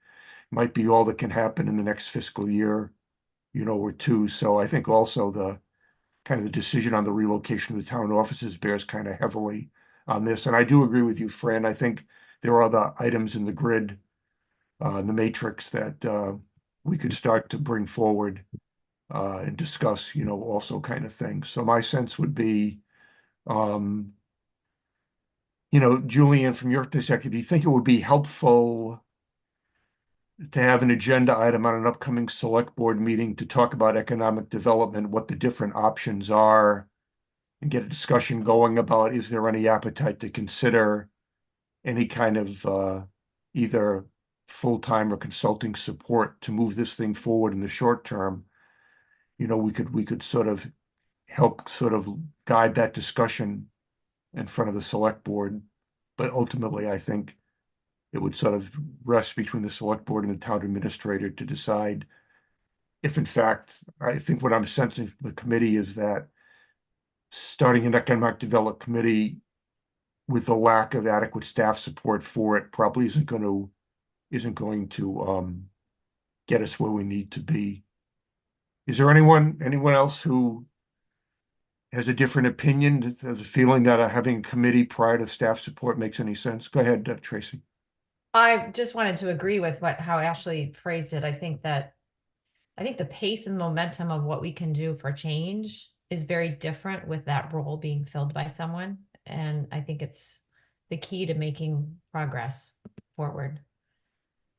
Might be all that can happen in the next fiscal year, or two. So I think also the kind of the decision on the relocation of the town offices bears kind of heavily on this. And I do agree with you, Fran. I think there are other items in the grid, in the matrix that we could start to bring forward and discuss, also kind of things. So my sense would be, Julianne, from your perspective, do you think it would be helpful to have an agenda item on an upcoming select board meeting to talk about economic development, what the different options are, and get a discussion going about, is there any appetite to consider any kind of either full-time or consulting support to move this thing forward in the short term. You know, we could sort of help sort of guide that discussion in front of the select board. But ultimately, I think it would sort of rest between the select board and the town administrator to decide if, in fact, I think what I'm sensing from the committee is that starting an economic development committee with the lack of adequate staff support for it probably isn't going to get us where we need to be. Is there anyone else who has a different opinion, has a feeling that having a committee prior to staff support makes any sense? Go ahead, Tracy. I just wanted to agree with how Ashley phrased it. I think the pace and momentum of what we can do for change is very different with that role being filled by someone. And I think it's the key to making progress forward.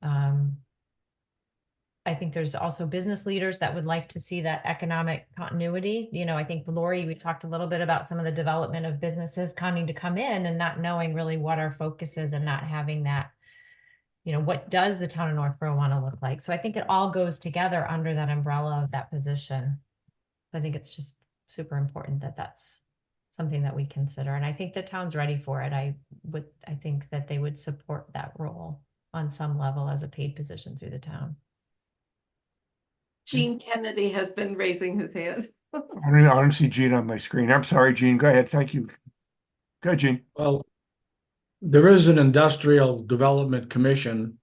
I think there's also business leaders that would like to see that economic continuity. You know, I think Lori, we talked a little bit about some of the development of businesses coming to come in and not knowing really what our focus is and not having that, you know, what does the town of Northborough want to look like? So I think it all goes together under that umbrella of that position. I think it's just super important that that's something that we consider. And I think the town's ready for it. I think that they would support that role on some level as a paid position through the town. Gene Kennedy has been raising his hand. I don't see Gene on my screen. I'm sorry, Gene. Go ahead. Thank you. Go ahead, Gene. Well, there is an Industrial Development Commission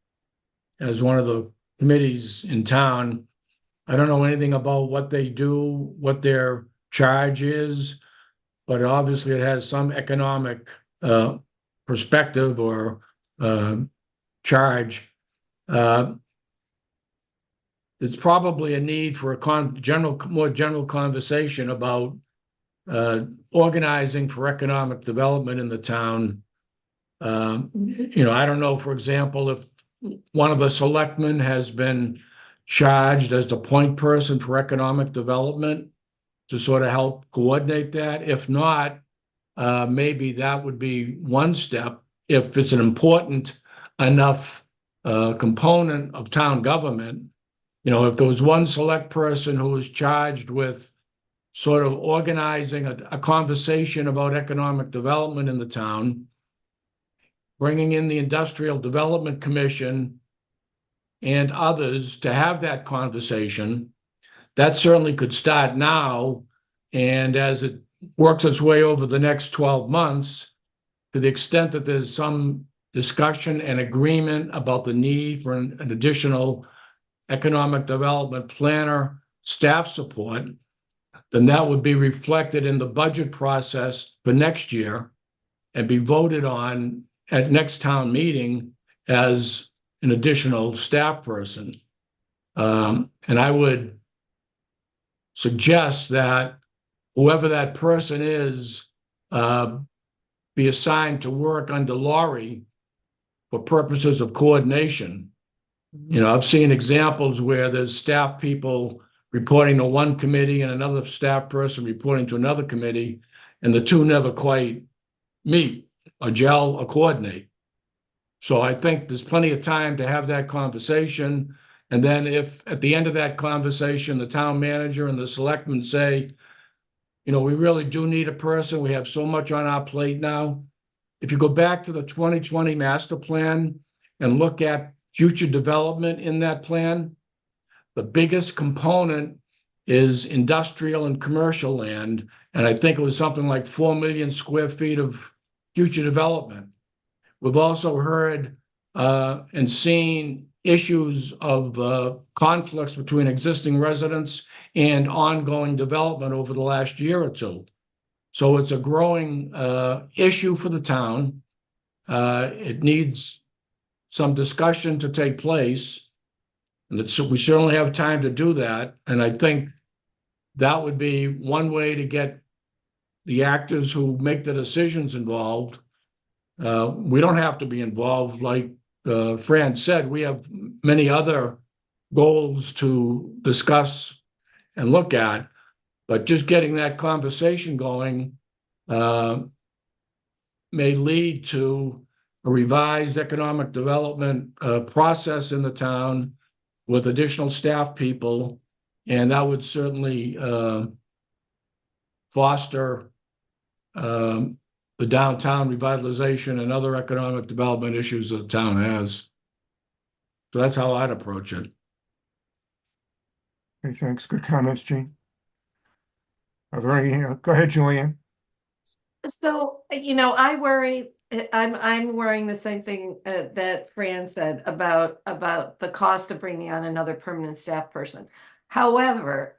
as one of the committees in town. I don't know anything about what they do, what their charge is, but obviously it has some economic perspective or charge. There's probably a need for a more general conversation about organizing for economic development in the town. You know, I don't know, for example, if one of the selectmen has been charged as the point person for economic development to sort of help coordinate that. If not, maybe that would be one step if it's an important enough component of town government. You know, if there was one select person who was charged with sort of organizing a conversation about economic development in the town, bringing in the Industrial Development Commission and others to have that conversation, that certainly could start now. And as it works its way over the next 12 months, to the extent that there's some discussion and agreement about the need for an additional economic development planner staff support, then that would be reflected in the budget process for next year and be voted on at next town meeting as an additional staff person. And I would suggest that whoever that person is be assigned to work under Lori for purposes of coordination. You know, I've seen examples where there's staff people reporting to one committee and another staff person reporting to another committee, and the two never quite meet or gel or coordinate. So I think there's plenty of time to have that conversation. And then if at the end of that conversation, the town manager and the selectmen say, you know, we really do need a person. We have so much on our plate now. If you go back to the 2020 master plan and look at future development in that plan, the biggest component is industrial and commercial land. And I think it was something like 4 million square feet of future development. We've also heard and seen issues of conflicts between existing residents and ongoing development over the last year or two. So it's a growing issue for the town. It needs some discussion to take place, and we certainly have time to do that. And I think that would be one way to get the actors who make the decisions involved. We don't have to be involved like Fran said, we have many other goals to discuss and look at, but just getting that conversation going may lead to a revised economic development process in the town with additional staff people, and that would certainly foster the downtown revitalization and other economic development issues that the town has. So that's how I'd approach it. Okay, thanks. Good comments, Gene. Are there any, go ahead, Julianne. So, I worry, I'm worrying the same thing that Fran said about the cost of bringing on another permanent staff person. However,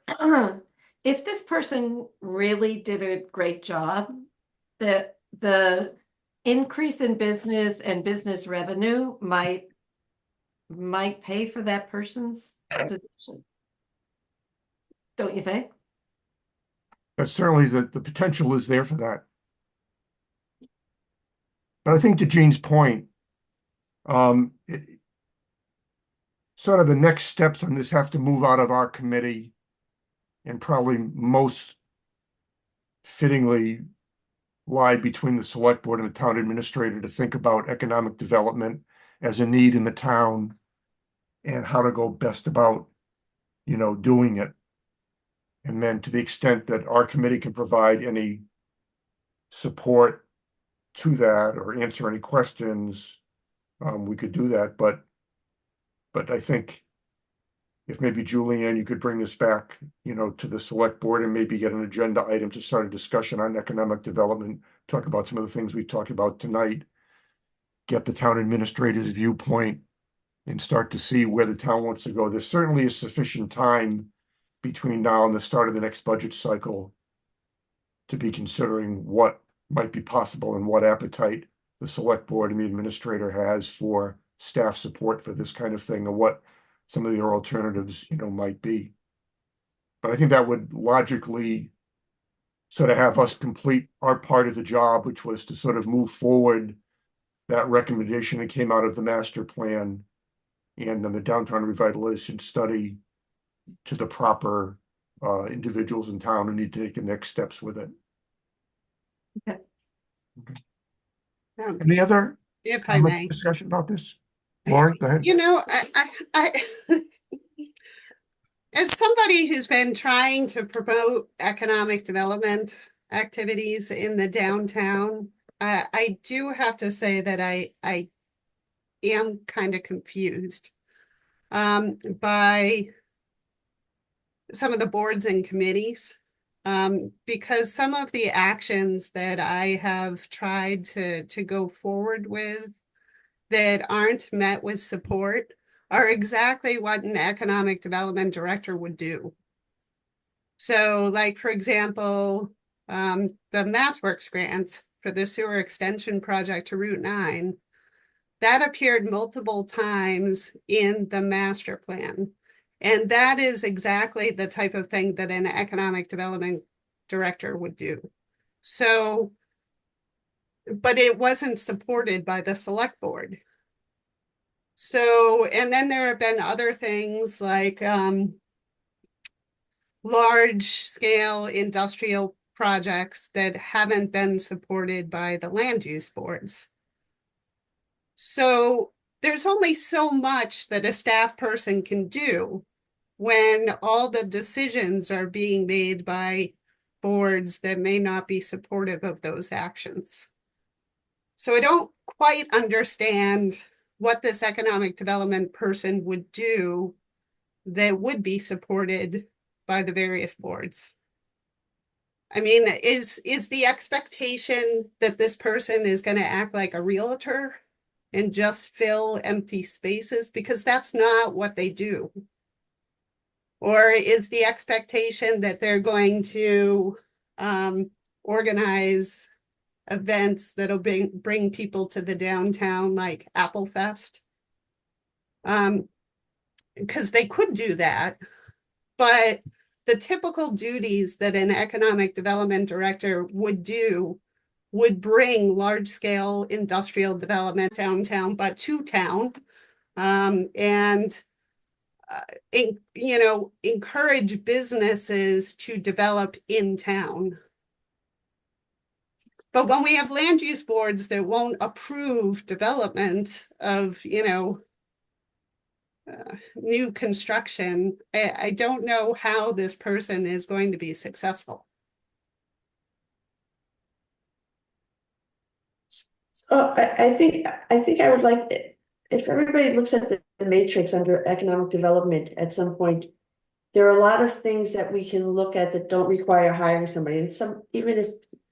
if this person really did a great job, the increase in business and business revenue might pay for that person's position. Don't you think? But certainly the potential is there for that. But I think to Gene's point, sort of the next steps on this have to move out of our committee and probably most fittingly lie between the select board and the town administrator to think about economic development as a need in the town and how to go best about, doing it. And then to the extent that our committee can provide any support to that or answer any questions, we could do that. But I think if maybe Julianne, you could bring this back, to the select board and maybe get an agenda item to start a discussion on economic development, talk about some of the things we talked about tonight, get the town administrator's viewpoint and start to see where the town wants to go. There certainly is sufficient time between now and the start of the next budget cycle to be considering what might be possible and what appetite the select board and the administrator has for staff support for this kind of thing, or what some of their alternatives, might be. But I think that would logically sort of have us complete our part of the job, which was to sort of move forward that recommendation that came out of the master plan and then the downtown revitalization study to the proper individuals in town who need to take the next steps with it. Okay. Any other If I may. discussion about this? Lauren, go ahead. I as somebody who's been trying to promote economic development activities in the downtown, I do have to say that I am kind of confused by some of the boards and committees, because some of the actions that I have tried to go forward with that aren't met with support are exactly what an economic development director would do. So like, for example, the MassWorks grant for the sewer extension project to Route 9, that appeared multiple times in the master plan. And that is exactly the type of thing that an economic development director would do. So, but it wasn't supported by the select board. So, and then there have been other things like large scale industrial projects that haven't been supported by the land use boards. So there's only so much that a staff person can do when all the decisions are being made by boards that may not be supportive of those actions. So I don't quite understand what this economic development person would do that would be supported by the various boards. I mean, is the expectation that this person is going to act like a realtor and just fill empty spaces? Because that's not what they do. Or is the expectation that they're going to organize events that'll bring people to the downtown, like Apple Fest? Because they could do that, but the typical duties that an economic development director would do would bring large-scale industrial development downtown, but to town. And encourage businesses to develop in town. But when we have land use boards that won't approve development of, new construction, I don't know how this person is going to be successful. So I think I would like, if everybody looks at the matrix under economic development at some point, there are a lot of things that we can look at that don't require hiring somebody. And some, even if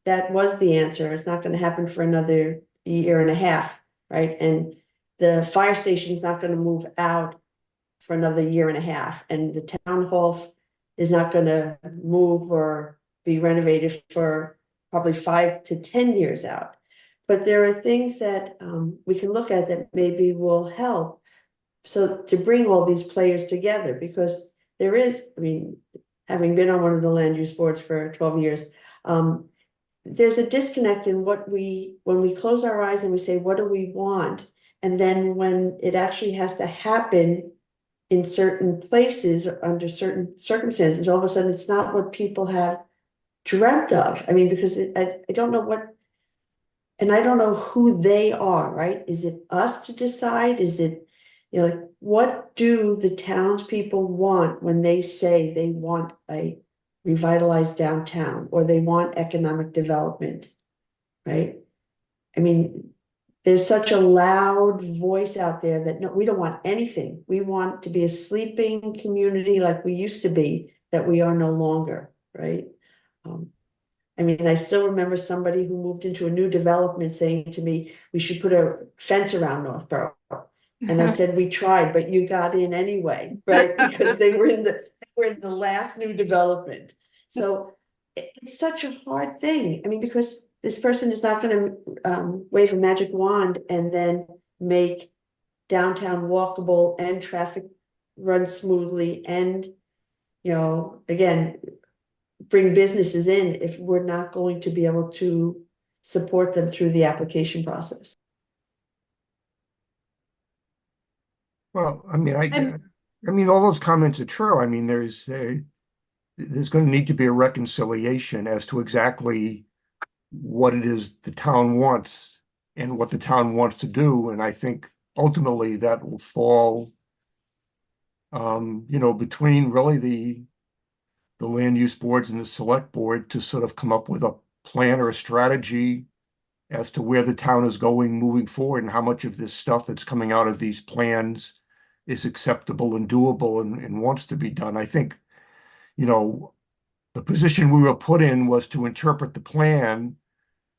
that was the answer, it's not going to happen for another year and a half, right? And the fire station is not going to move out for another year and a half. And the town hall is not going to move or be renovated for probably 5 to 10 years out. But there are things that we can look at that maybe will help. So to bring all these players together, because there is, I mean, having been on one of the land use boards for 12 years, there's a disconnect in when we close our eyes and we say, what do we want? And then when it actually has to happen in certain places or under certain circumstances, all of a sudden it's not what people have dreamt of. I mean, because I don't know what, and I don't know who they are, right? Is it us to decide? Is it, like, what do the townspeople want when they say they want a revitalized downtown or they want economic development, right? I mean, there's such a loud voice out there that no, we don't want anything. We want to be a sleeping community like we used to be, that we are no longer, right? I mean, I still remember somebody who moved into a new development saying to me, we should put a fence around Northborough. And I said, we tried, but you got in anyway, right? Because they were in the last new development. So it's such a hard thing. I mean, because this person is not going to wave a magic wand and then make downtown walkable and traffic run smoothly and, again, bring businesses in if we're not going to be able to support them through the application process. Well, I mean, I mean, all those comments are true. I mean, there's going to need to be a reconciliation as to exactly what it is the town wants and what the town wants to do. And I think ultimately that will fall, between really the land use boards and the select board to sort of come up with a plan or a strategy as to where the town is going moving forward and how much of this stuff that's coming out of these plans is acceptable and doable and wants to be done. I think, the position we were put in was to interpret the plan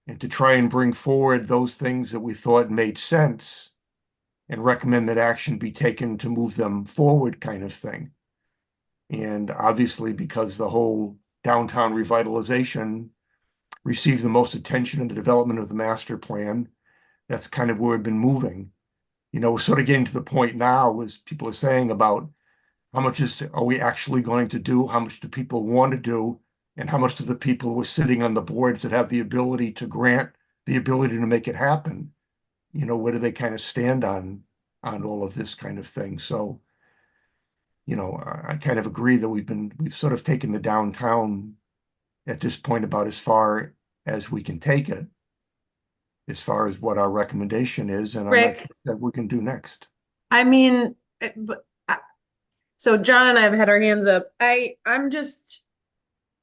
and to try and bring forward those things that we thought made sense and recommend that action be taken to move them forward, kind of thing. And obviously, because the whole downtown revitalization received the most attention in the development of the master plan, that's kind of where we've been moving. We're sort of getting to the point now, as people are saying, about how much are we actually going to do? How much do people want to do? And how much do the people who are sitting on the boards that have the ability to grant the ability to make it happen? Where do they kind of stand on all of this kind of thing? So, I kind of agree that we've sort of taken the downtown at this point about as far as we can take it, as far as what our recommendation is, and Rick, that we can do next. I mean, so John and I have had our hands up. I'm just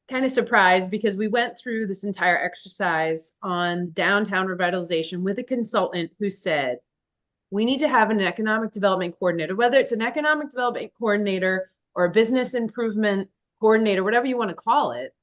kind of surprised because we went through this entire exercise on downtown revitalization with a consultant who said, we need to have an economic development coordinator, whether it's an economic development coordinator or a business improvement coordinator, whatever you want to call it,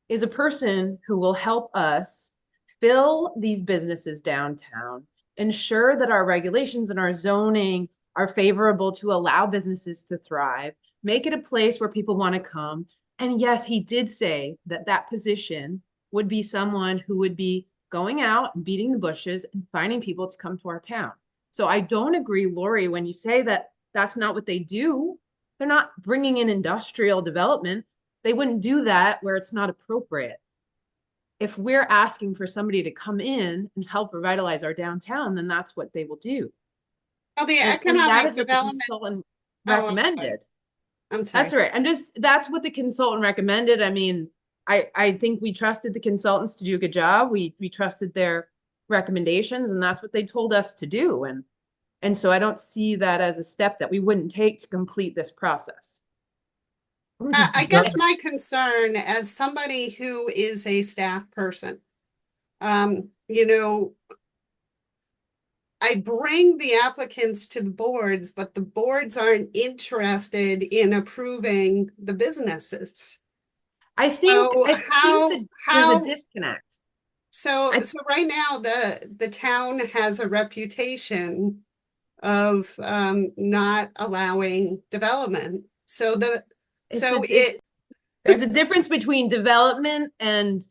is a person who will help us fill these businesses downtown, ensure that our regulations and our zoning are favorable to allow businesses to thrive, make it a place where people want to come. And yes, he did say that that position would be someone who would be going out and beating the bushes and finding people to come to our town. So I don't agree, Lori, when you say that that's not what they do. They're not bringing in industrial development. They wouldn't do that where it's not appropriate. if we're asking for somebody to come in and help revitalize our downtown, then that's what they will do. Well, the And that economic is what the development, consultant Oh, I'm sorry. recommended. I'm sorry. That's right. That's what the consultant recommended. I mean, I think we trusted the consultants to do a good job. We trusted their recommendations, and that's what they told us to do. And so I don't see that as a step that we wouldn't take to complete this process. I guess my concern as somebody who is a staff person, you know, I bring the applicants to the boards, but the boards aren't interested in approving the businesses. I think, So I how- think that there's how- a disconnect. So I- right now, the town has a reputation of not allowing development. So There's a difference between development and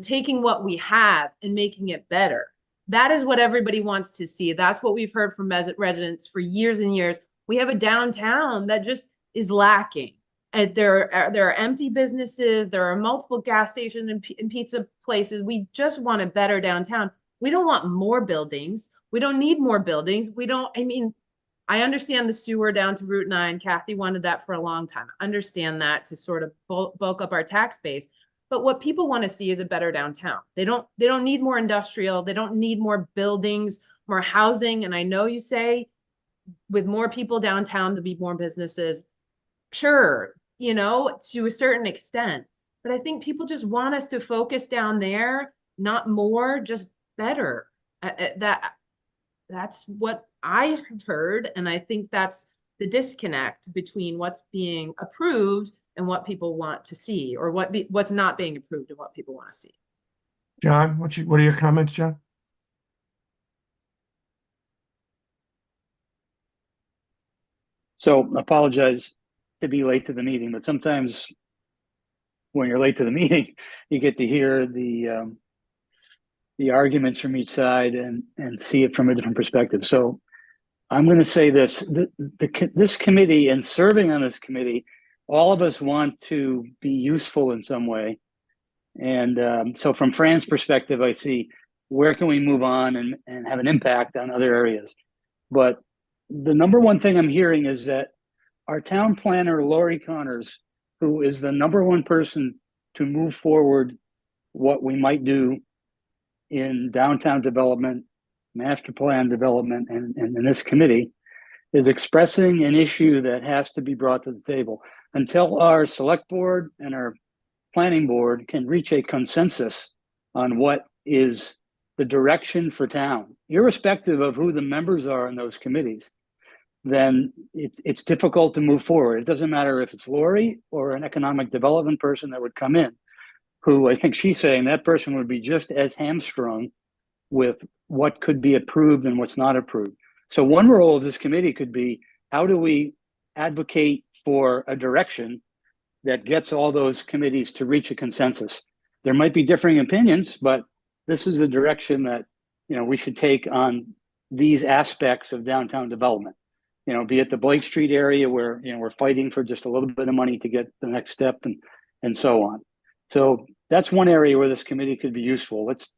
taking what we have and making it better. That is what everybody wants to see. That's what we've heard from residents for years and years. We have a downtown that just is lacking. And there are empty businesses. There are multiple gas stations and pizza places. We just want a better downtown. We don't want more buildings. We don't need more buildings. I understand the sewer down to Route 9. Kathy wanted that for a long time. I understand that to sort of bulk up our tax base. But what people want to see is a better downtown. They don't need more industrial. They don't need more buildings, more housing. And I know you say with more people downtown, there'll be more businesses. Sure, to a certain extent. But I think people just want us to focus down there, not more, just better. That's what I have heard. And I think that's the disconnect between what's being approved and what people want to see, or what's not being approved and what people want to see. John, what are your comments, John? So apologize to be late to the meeting, but sometimes when you're late to the meeting, you get to hear the arguments from each side and see it from a different perspective. So I'm going to say this: this committee, and serving on this committee, all of us want to be useful in some way. And so from Fran's perspective, I see where can we move on and have an impact on other areas. But the number one thing I'm hearing is that our town planner, Lori Connors, who is the number one person to move forward what we might do in downtown development, master plan development, and in this committee, is expressing an issue that has to be brought to the table. Until our select board and our planning board can reach a consensus on what is the direction for town, irrespective of who the members are in those committees, then it's difficult to move forward. It doesn't matter if it's Lori or an economic development person that would come in, who I think she's saying that person would be just as hamstrung with what could be approved and what's not approved. So one role of this committee could be, how do we advocate for a direction that gets all those committees to reach a consensus? There might be differing opinions, but this is the direction that we should take on these aspects of downtown development. Be it the Blake Street area where we're fighting for just a little bit of money to get the next step and so on. So that's one area where this committee could be useful. Let's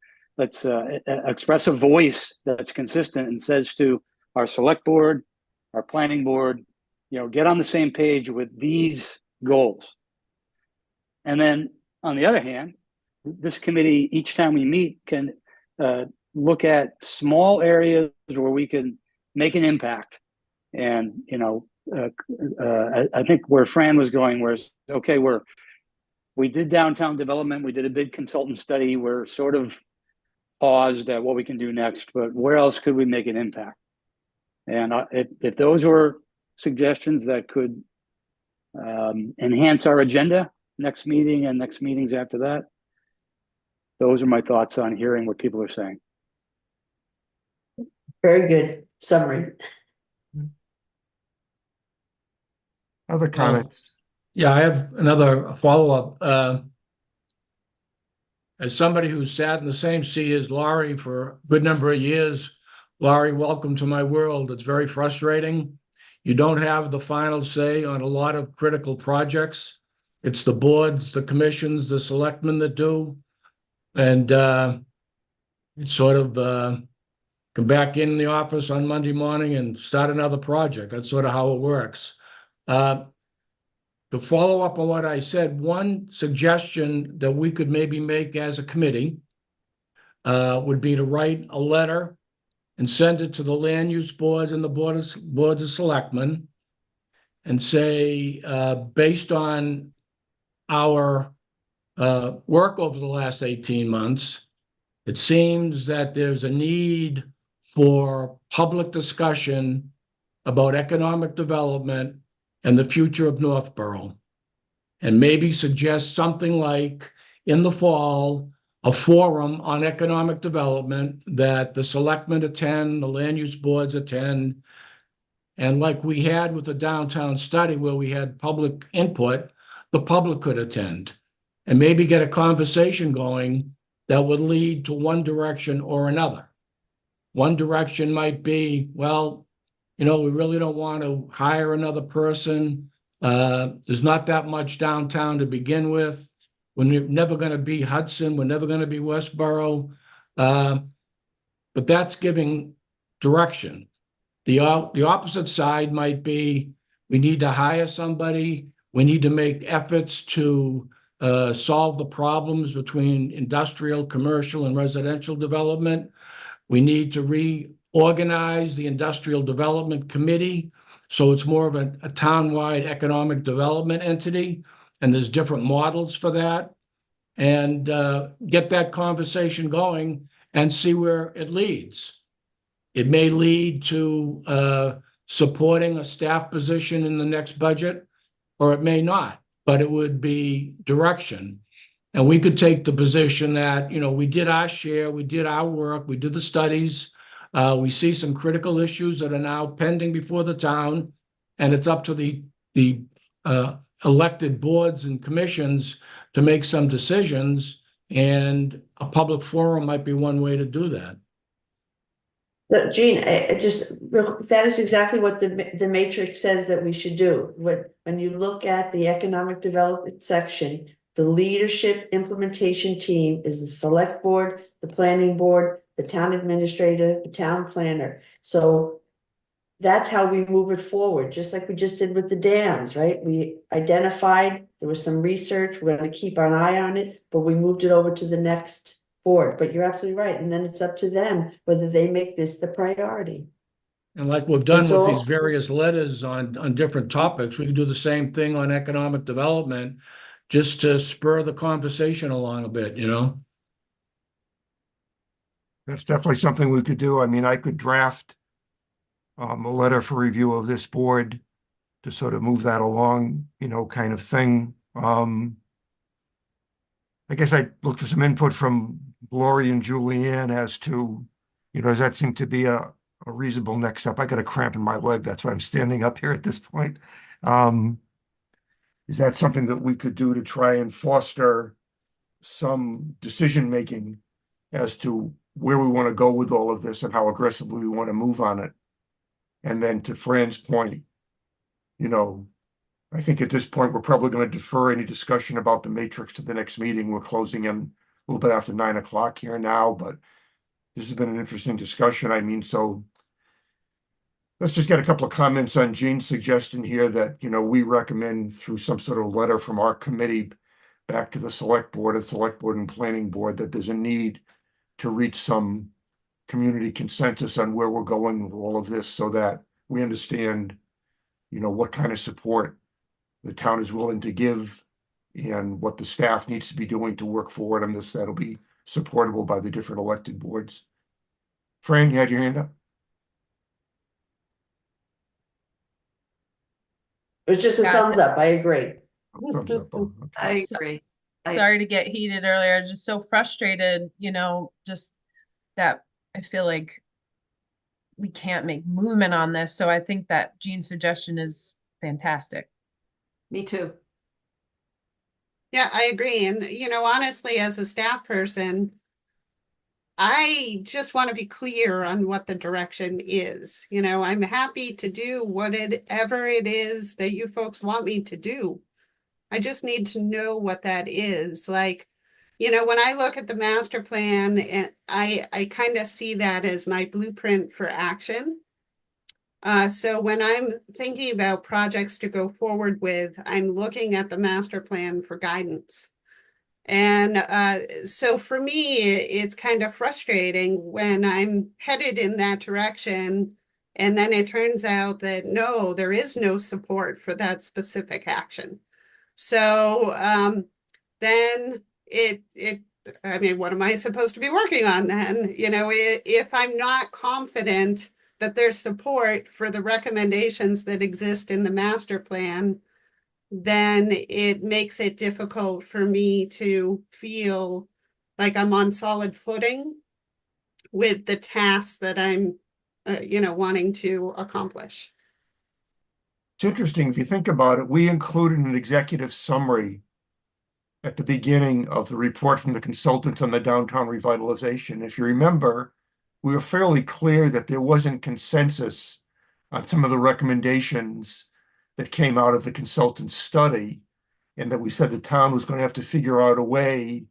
express a voice that's consistent and says to our select board, our planning board, get on the same page with these goals. And then on the other hand, this committee, each time we meet, can look at small areas where we can make an impact. And, I think where Fran was going was, okay, we did downtown development. We did a big consultant study. We're sort of paused at what we can do next, but where else could we make an impact? And if those were suggestions that could enhance our agenda next meeting and next meetings after that, those are my thoughts on hearing what people are saying. Very good summary. Other comments? Yeah, I have another follow-up. As somebody who's sat in the same seat as Laurie for a good number of years, Laurie, welcome to my world. It's very frustrating. You don't have the final say on a lot of critical projects. It's the boards, the commissions, the selectmen that do. and sort of come back in the office on Monday morning and start another project. That's sort of how it works. To follow up on what I said, one suggestion that we could maybe make as a committee would be to write a letter and send it to the land use boards and the boards of selectmen and say, based on our work over the last 18 months, it seems that there's a need for public discussion about economic development and the future of Northborough. And maybe suggest something like in the fall, a forum on economic development that the selectmen attend, the land use boards attend. And like we had with the downtown study where we had public input, the public could attend and maybe get a conversation going that would lead to one direction or another. One direction might be, well, you know, we really don't want to hire another person. There's not that much downtown to begin with. We're never going to be Hudson. We're never going to be Westboro. But that's giving direction. The opposite side might be, we need to hire somebody. We need to make efforts to solve the problems between industrial, commercial, and residential development. We need to reorganize the Industrial Development Committee so it's more of a town-wide economic development entity, and there's different models for that, and get that conversation going and see where it leads. It may lead to supporting a staff position in the next budget, or it may not, but it would be direction. And we could take the position that, you know, we did our share, we did our work, we did the studies. We see some critical issues that are now pending before the town, and it's up to the elected boards and commissions to make some decisions, and a public forum might be one way to do that. So Jean, that is exactly what the matrix says that we should do. When you look at the economic development section, the leadership implementation team is the select board, the planning board, the town administrator, the town planner. So that's how we move it forward, just like we just did with the dams, right? We identified, there was some research, we're going to keep an eye on it, but we moved it over to the next board. But you're absolutely right. And then it's up to them whether they make this the priority. And like we've done So- with these various letters on different topics, we can do the same thing on economic development, just to spur the conversation along a bit, you know? That's definitely something we could do. I mean, I could draft a letter for review of this board to sort of move that along, you know, kind of thing. I guess I look for some input from Lori and Julianne as to, you know, does that seem to be a reasonable next step? I got a cramp in my leg. That's why I'm standing up here at this point. Is that something that we could do to try and foster some decision-making as to where we want to go with all of this and how aggressively we want to move on it? And then to Fran's point, you know, I think at this point, we're probably going to defer any discussion about the matrix to the next meeting. We're closing in a little bit after 9 o'clock here now, but this has been an interesting discussion. I mean, so let's just get a couple of comments on Jean's suggestion here that, you know, we recommend through some sort of letter from our committee back to the select board and planning board that there's a need to reach some community consensus on where we're going with all of this so that we understand, you know, what kind of support the town is willing to give and what the staff needs to be doing to work forward on this that'll be supportable by the different elected boards. Fran, you had your hand up? It was just a Got thumbs up. I agree. Thumbs up. Oh, okay. I So- agree. Sorry to get heated earlier. I was just so frustrated, you know, just that I feel like we can't make movement on this. So I think that Jean's suggestion is fantastic. Me too. Yeah, I agree. And, you know, honestly, as a staff person, I just want to be clear on what the direction is. You know, I'm happy to do whatever it is that you folks want me to do. I just need to know what that is. Like, when I look at the master plan, and I kind of see that as my blueprint for action. So when I'm thinking about projects to go forward with, I'm looking at the master plan for guidance. And so for me, it's kind of frustrating when I'm headed in that direction. And then it turns out that no, there is no support for that specific action. So then I mean, what am I supposed to be working on then? If I'm not confident that there's support for the recommendations that exist in the master plan, then it makes it difficult for me to feel like I'm on solid footing with the tasks that I'm, wanting to accomplish. It's interesting, if you think about it, we included an executive summary at the beginning of the report from the consultants on the downtown revitalization. If you remember, we were fairly clear that there wasn't consensus on some of the recommendations that came out of the consultant's study, and that we said the town was going to have to figure out a way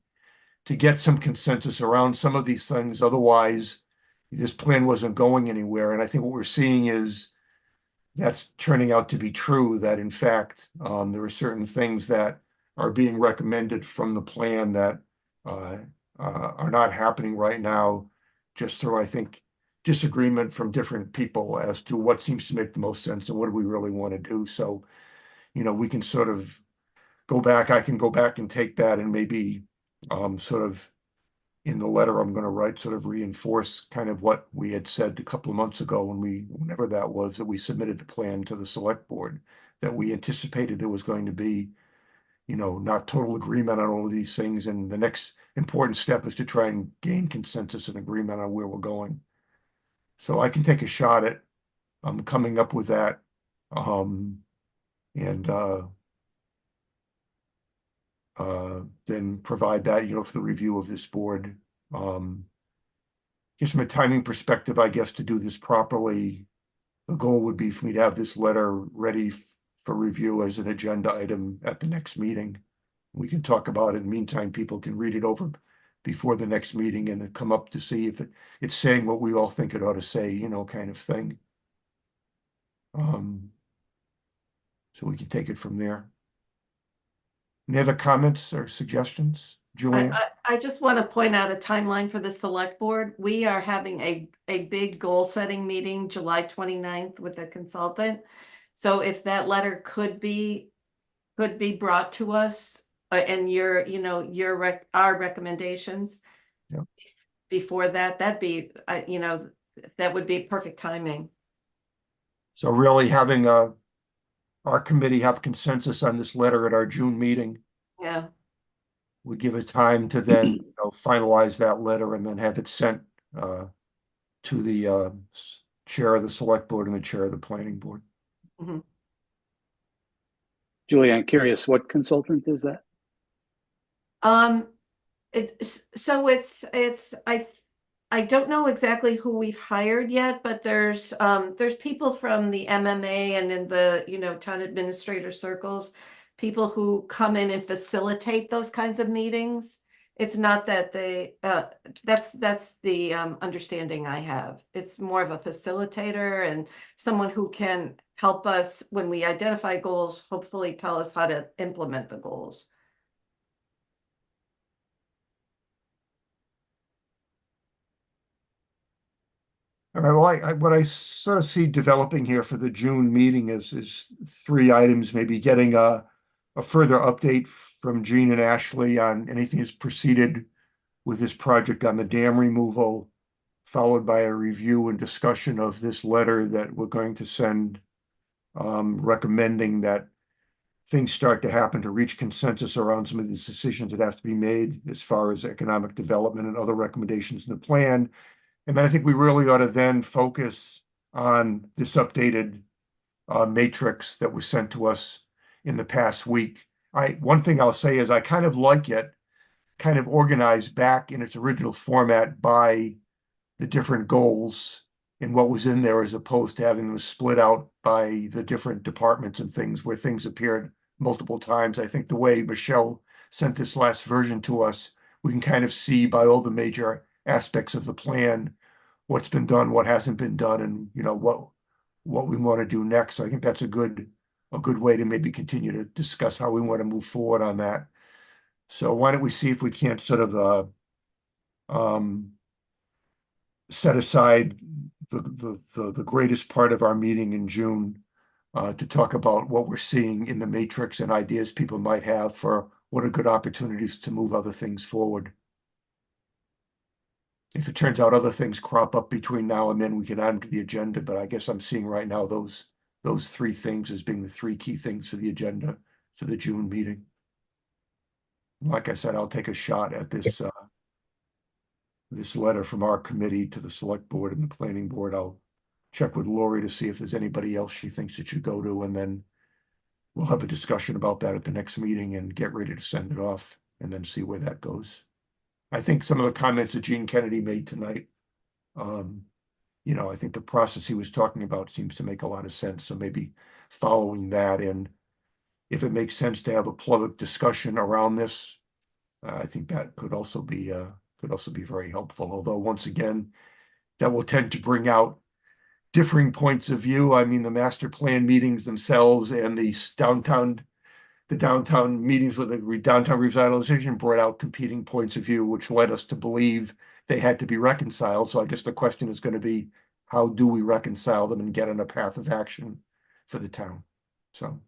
to get some consensus around some of these things. Otherwise, this plan wasn't going anywhere. And I think what we're seeing is that's turning out to be true, that in fact, there are certain things that are being recommended from the plan that are not happening right now, just through, I think, disagreement from different people as to what seems to make the most sense and what do we really want to do. So, we can sort of I can go back and take that and maybe sort of in the letter I'm going to write, sort of reinforce kind of what we had said a couple of months ago whenever that was, that we submitted the plan to the select board, that we anticipated there was going to be, not total agreement on all of these things. And the next important step is to try and gain consensus and agreement on where we're going. So I can take a shot at coming up with that. Then provide that, for the review of this board. Just from a timing perspective, I guess, to do this properly, the goal would be for me to have this letter ready for review as an agenda item at the next meeting. We can talk about it. In the meantime, people can read it over before the next meeting and then come up to see if it's saying what we all think it ought to say, kind of thing. So we can take it from there. Any other comments or suggestions, Julian? I just want to point out a timeline for the select board. We are having a big goal setting meeting July 29th with a consultant. So if that letter could be brought to us and our recommendations before that'd be, that would be perfect timing. So really having our committee have consensus on this letter at our June meeting. Yeah. We give it time to then finalize that letter and then have it sent to the chair of the select board and the chair of the planning board. Mm-hmm. Julie, I'm curious, what consultant is that? I don't know exactly who we've hired yet, but there's people from the MMA and in the, town administrator circles, people who come in and facilitate those kinds of meetings. It's not that they, that's the understanding I have. It's more of a facilitator and someone who can help us when we identify goals, hopefully tell us how to implement the goals. All right, well, what I sort of see developing here for the June meeting is 3 items, maybe getting a further update from Jean and Ashley on anything that's proceeded with this project on the dam removal, followed by a review and discussion of this letter that we're going to send, recommending that things start to happen to reach consensus around some of these decisions that have to be made as far as economic development and other recommendations in the plan. And then I think we really ought to then focus on this updated matrix that was sent to us in the past week. One thing I'll say is I kind of like it kind of organized back in its original format by the different goals and what was in there, as opposed to having them split out by the different departments and things where things appeared multiple times. I think the way Michelle sent this last version to us we can kind of see by all the major aspects of the plan, what's been done, what hasn't been done, and what we want to do next. So I think that's a good way to maybe continue to discuss how we want to move forward on that. So why don't we see if we can't sort of set aside the greatest part of our meeting in June to talk about what we're seeing in the matrix and ideas people might have for what are good opportunities to move other things forward. If it turns out other things crop up between now and then, we can add them to the agenda, but I guess I'm seeing right now those three things as being the three key things for the agenda for the June meeting. Like I said, I'll take a shot at this this letter from our committee to the select board and the planning board. I'll check with Lori to see if there's anybody else she thinks it should go to, and then we'll have a discussion about that at the next meeting and get ready to send it off and then see where that goes. I think some of the comments that Gene Kennedy made tonight, you know, I think the process he was talking about seems to make a lot of sense. So maybe following that, and if it makes sense to have a public discussion around this, I think that could also be very helpful. Although once again, that will tend to bring out differing points of view. I mean, the master plan meetings themselves and the downtown meetings with the downtown revitalization brought out competing points of view, which led us to believe they had to be reconciled. So I guess the question is going to be, how do we reconcile them and get on a path of action for the town? So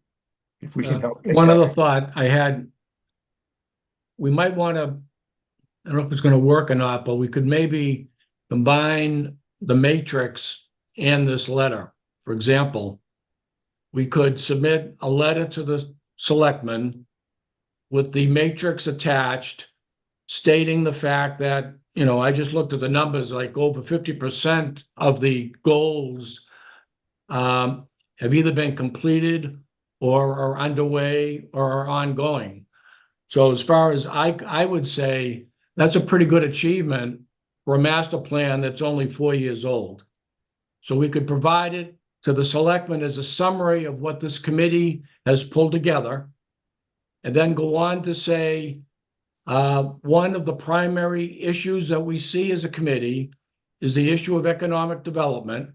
if we can help. One other thought I had, we might want to, I don't know if it's going to work or not, but we could maybe combine the matrix and this letter. For example, we could submit a letter to the selectmen with the matrix attached, stating the fact that, you know, I just looked at the numbers, like over 50% of the goals have either been completed or are underway or are ongoing. So as far as I would say, that's a pretty good achievement for a master plan that's only 4 years old. So we could provide it to the selectmen as a summary of what this committee has pulled together, and then go on to say, one of the primary issues that we see as a committee is the issue of economic development,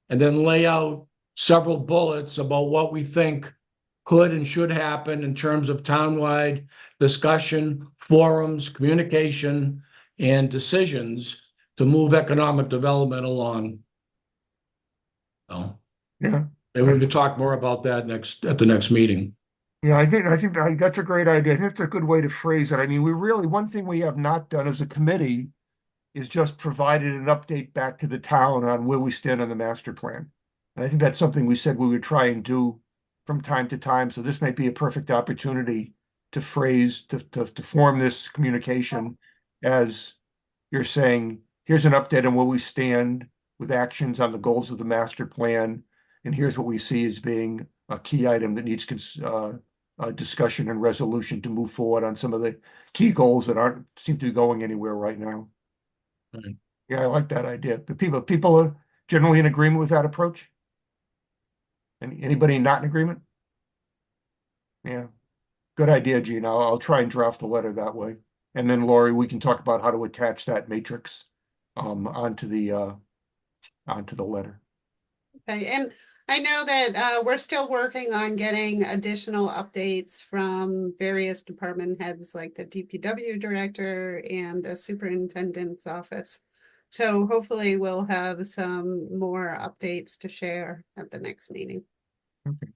and then lay out several bullets about what we think could and should happen in terms of townwide discussion, forums, communication, and decisions to move economic development along. So, Yeah. maybe we could talk more about that at the next meeting. Yeah, I think that's a great idea. I think it's a good way to phrase it. I mean, one thing we have not done as a committee is just provided an update back to the town on where we stand on the master plan. And I think that's something we said we would try and do from time to time. So this might be a perfect opportunity to form this communication as you're saying, here's an update on where we stand with actions on the goals of the master plan. And here's what we see as being a key item that needs discussion and resolution to move forward on some of the key goals that seem to be going anywhere right now. Right. Yeah, I like that idea. The people are generally in agreement with that approach. Anybody not in agreement? Yeah, good idea, Gene. I'll try and draft the letter that way. And then Lori, we can talk about how to attach that matrix onto the letter. Okay, and I know that we're still working on getting additional updates from various department heads like the DPW director and the superintendent's office. So hopefully we'll have some more updates to share at the next meeting. Okay.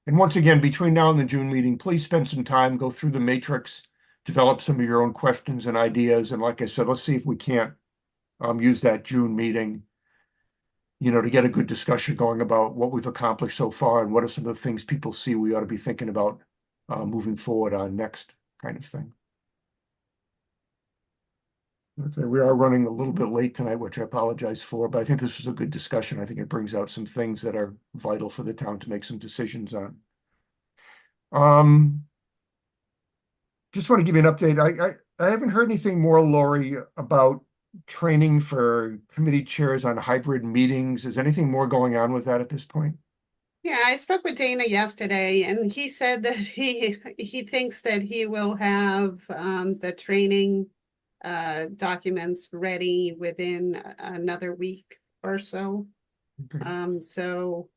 And once again, between now and the June meeting, please spend some time, go through the matrix, develop some of your own questions and ideas. And like I said, let's see if we can't use that June meeting, you know, to get a good discussion going about what we've accomplished so far and what are some of the things people see we ought to be thinking about moving forward on next kind of thing. Okay, we are running a little bit late tonight, which I apologize for, but I think this was a good discussion. I think it brings out some things that are vital for the town to make some decisions on. Just want to give you an update. I haven't heard anything more, Lori, about training for committee chairs on hybrid meetings. Is anything more going on with that at this point? Yeah, I spoke with Dana yesterday and he said that he thinks that he will have the training documents ready within another week or so. Okay. So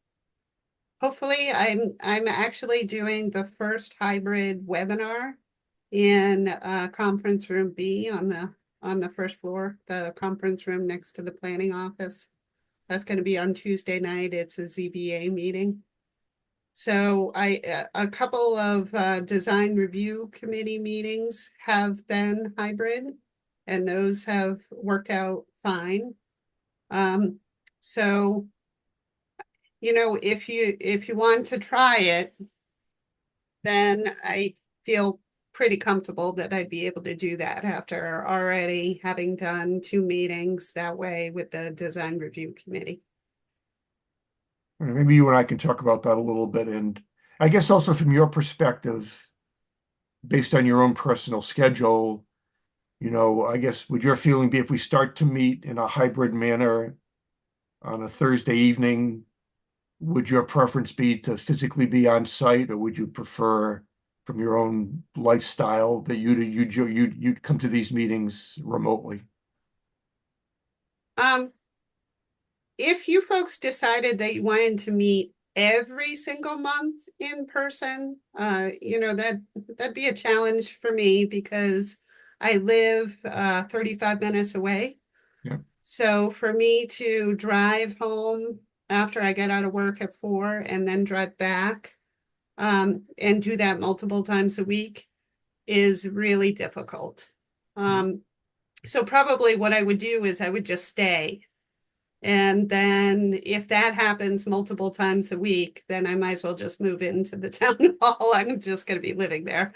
hopefully I'm actually doing the first hybrid webinar in conference room B on the first floor, the conference room next to the planning office. That's going to be on Tuesday night. It's a ZBA meeting. So a couple of design review committee meetings have been hybrid, and those have worked out fine. So, you know, if you want to try it, then I feel pretty comfortable that I'd be able to do that after already having done 2 meetings that way with the design review committee. Maybe you and I can talk about that a little bit. And I guess also from your perspective, based on your own personal schedule, you know, I guess would your feeling be if we start to meet in a hybrid manner on a Thursday evening, would your preference be to physically be on site, or would you prefer from your own lifestyle that you'd come to these meetings remotely? If you folks decided that you wanted to meet every single month in person, you know, that'd be a challenge for me because I live 35 minutes away. Yeah. So for me to drive home after I get out of work at 4 and then drive back and do that multiple times a week is really difficult. So probably what I would do is I would just stay. And then if that happens multiple times a week, then I might as well just move into the town hall. I'm just going to be living there.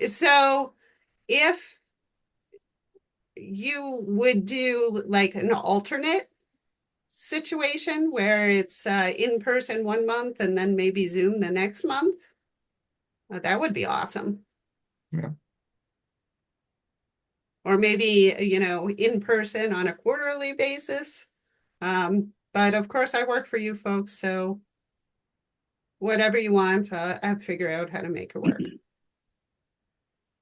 So if you would do like an alternate situation where it's in person 1 month and then maybe Zoom the next month, that would be awesome. Yeah. Or maybe, you know, in person on a quarterly basis. But of course I work for you folks, so whatever you want, I'll figure out how to make it work.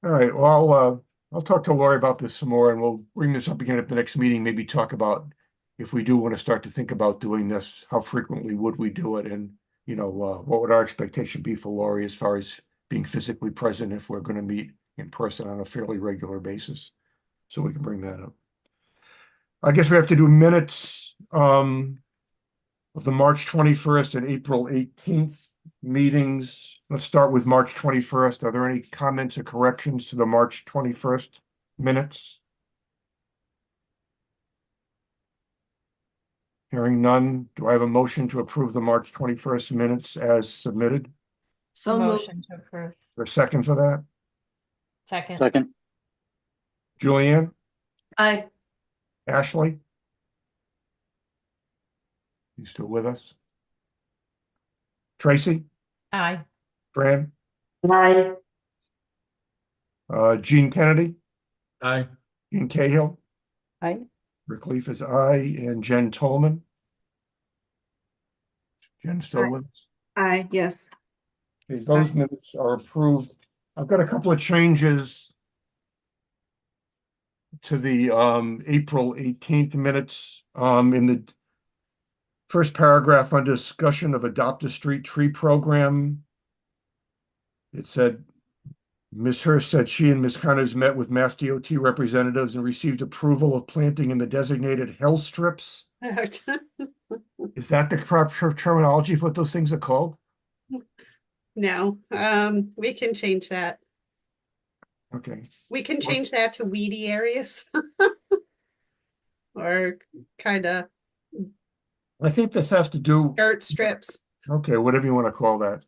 All right, well, I'll talk to Lori about this some more, and we'll bring this up again at the next meeting, maybe talk about if we do want to start to think about doing this, how frequently would we do it? And, you know, what would our expectation be for Lori as far as being physically present if we're going to meet in person on a fairly regular basis? So we can bring that up. I guess we have to do minutes of the March 21st and April 18th meetings. Let's start with March 21st. Are there any comments or corrections to the March 21st minutes? Hearing none, do I have a motion to approve the March 21st minutes as submitted? So moved. Motion to approve. Or a second for that? Second. Second, Julianne? Aye. Ashley? You still with us? Tracy? Aye. Fran? Aye. Gene Kennedy? Aye. Gene Cahill? Aye. Rick Leaf is aye, and Jen Tolman? Jen still Aye. with us? Aye, yes. Okay, those minutes are approved. I've got a couple of changes to the April 18th minutes. In the first paragraph on discussion of Adopt a Street Tree Program, it said, Ms. Hurst said she and Ms. Connors met with Mass DOT representatives and received approval of planting in the designated hill strips. Is that the proper terminology for what those things are called? No, we can change that. Okay. We can change that to weedy areas. Or kind of I think this has to do, dirt strips. okay, whatever you want to call that.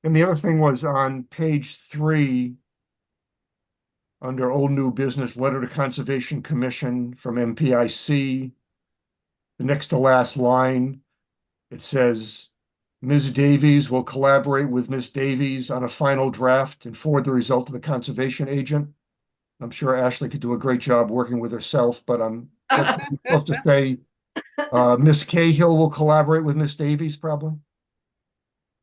And the other thing was on page 3, under old new business, letter to Conservation Commission from MPIC. The next to last line, it says, Ms. Davies will collaborate with Ms. Davies on a final draft and forward the result to the conservation agent. I'm sure Ashley could do a great job working with herself, but I'm supposed to say Ms. Cahill will collaborate with Ms. Davies probably.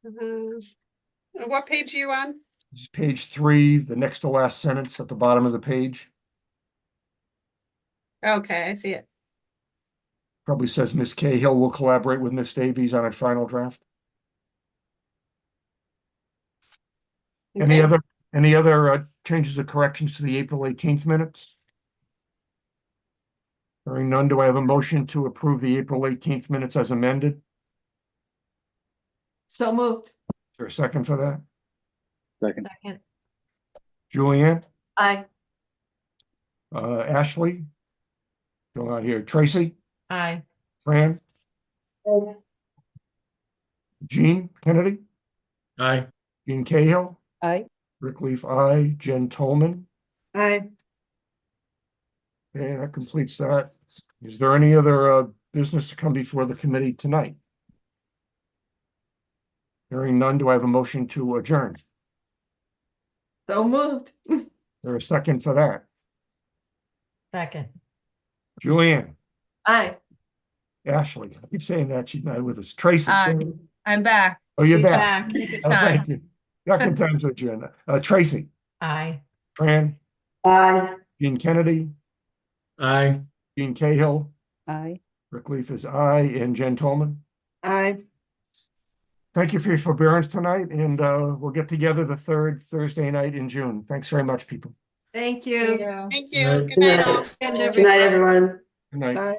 What page are you on? This is page 3, the next to last sentence at the bottom of the page. Okay, I see it. Probably says Ms. Cahill will collaborate with Ms. Davies on a final draft. Any Okay. other changes or corrections to the April 18th minutes? Hearing none, do I have a motion to approve the April 18th minutes as amended? Is So moved. there a second for that? Second. Second. Julianne, Aye. Ashley? Going on here, Tracy, Aye. Fran, Jean Kennedy, Aye. Jean Cahill, Aye. Rick Leaf, aye, Jen Tolman. Aye. Okay, that completes that. Is there any other business to come before the committee tonight? Hearing none, do I have a motion to adjourn? So moved. Is there a second for that? Second. Julianne, Aye. Ashley, I keep saying that, she's not with us. Tracy. I'm back. Oh, you're You back. just need to Oh, time. thank you. Second time to adjourn. Tracy, Aye. Fran, Aye. Jean Kennedy, Aye. Jean Cahill, Aye. Rick Leaf is aye, and Jen Tolman. Aye. Thank you for your forbearance tonight, and we'll get together the third Thursday night in June. Thanks very much, people. Thank you. Thank Good you. night. Good night, all. And Good night, everyone. Good night. Aye.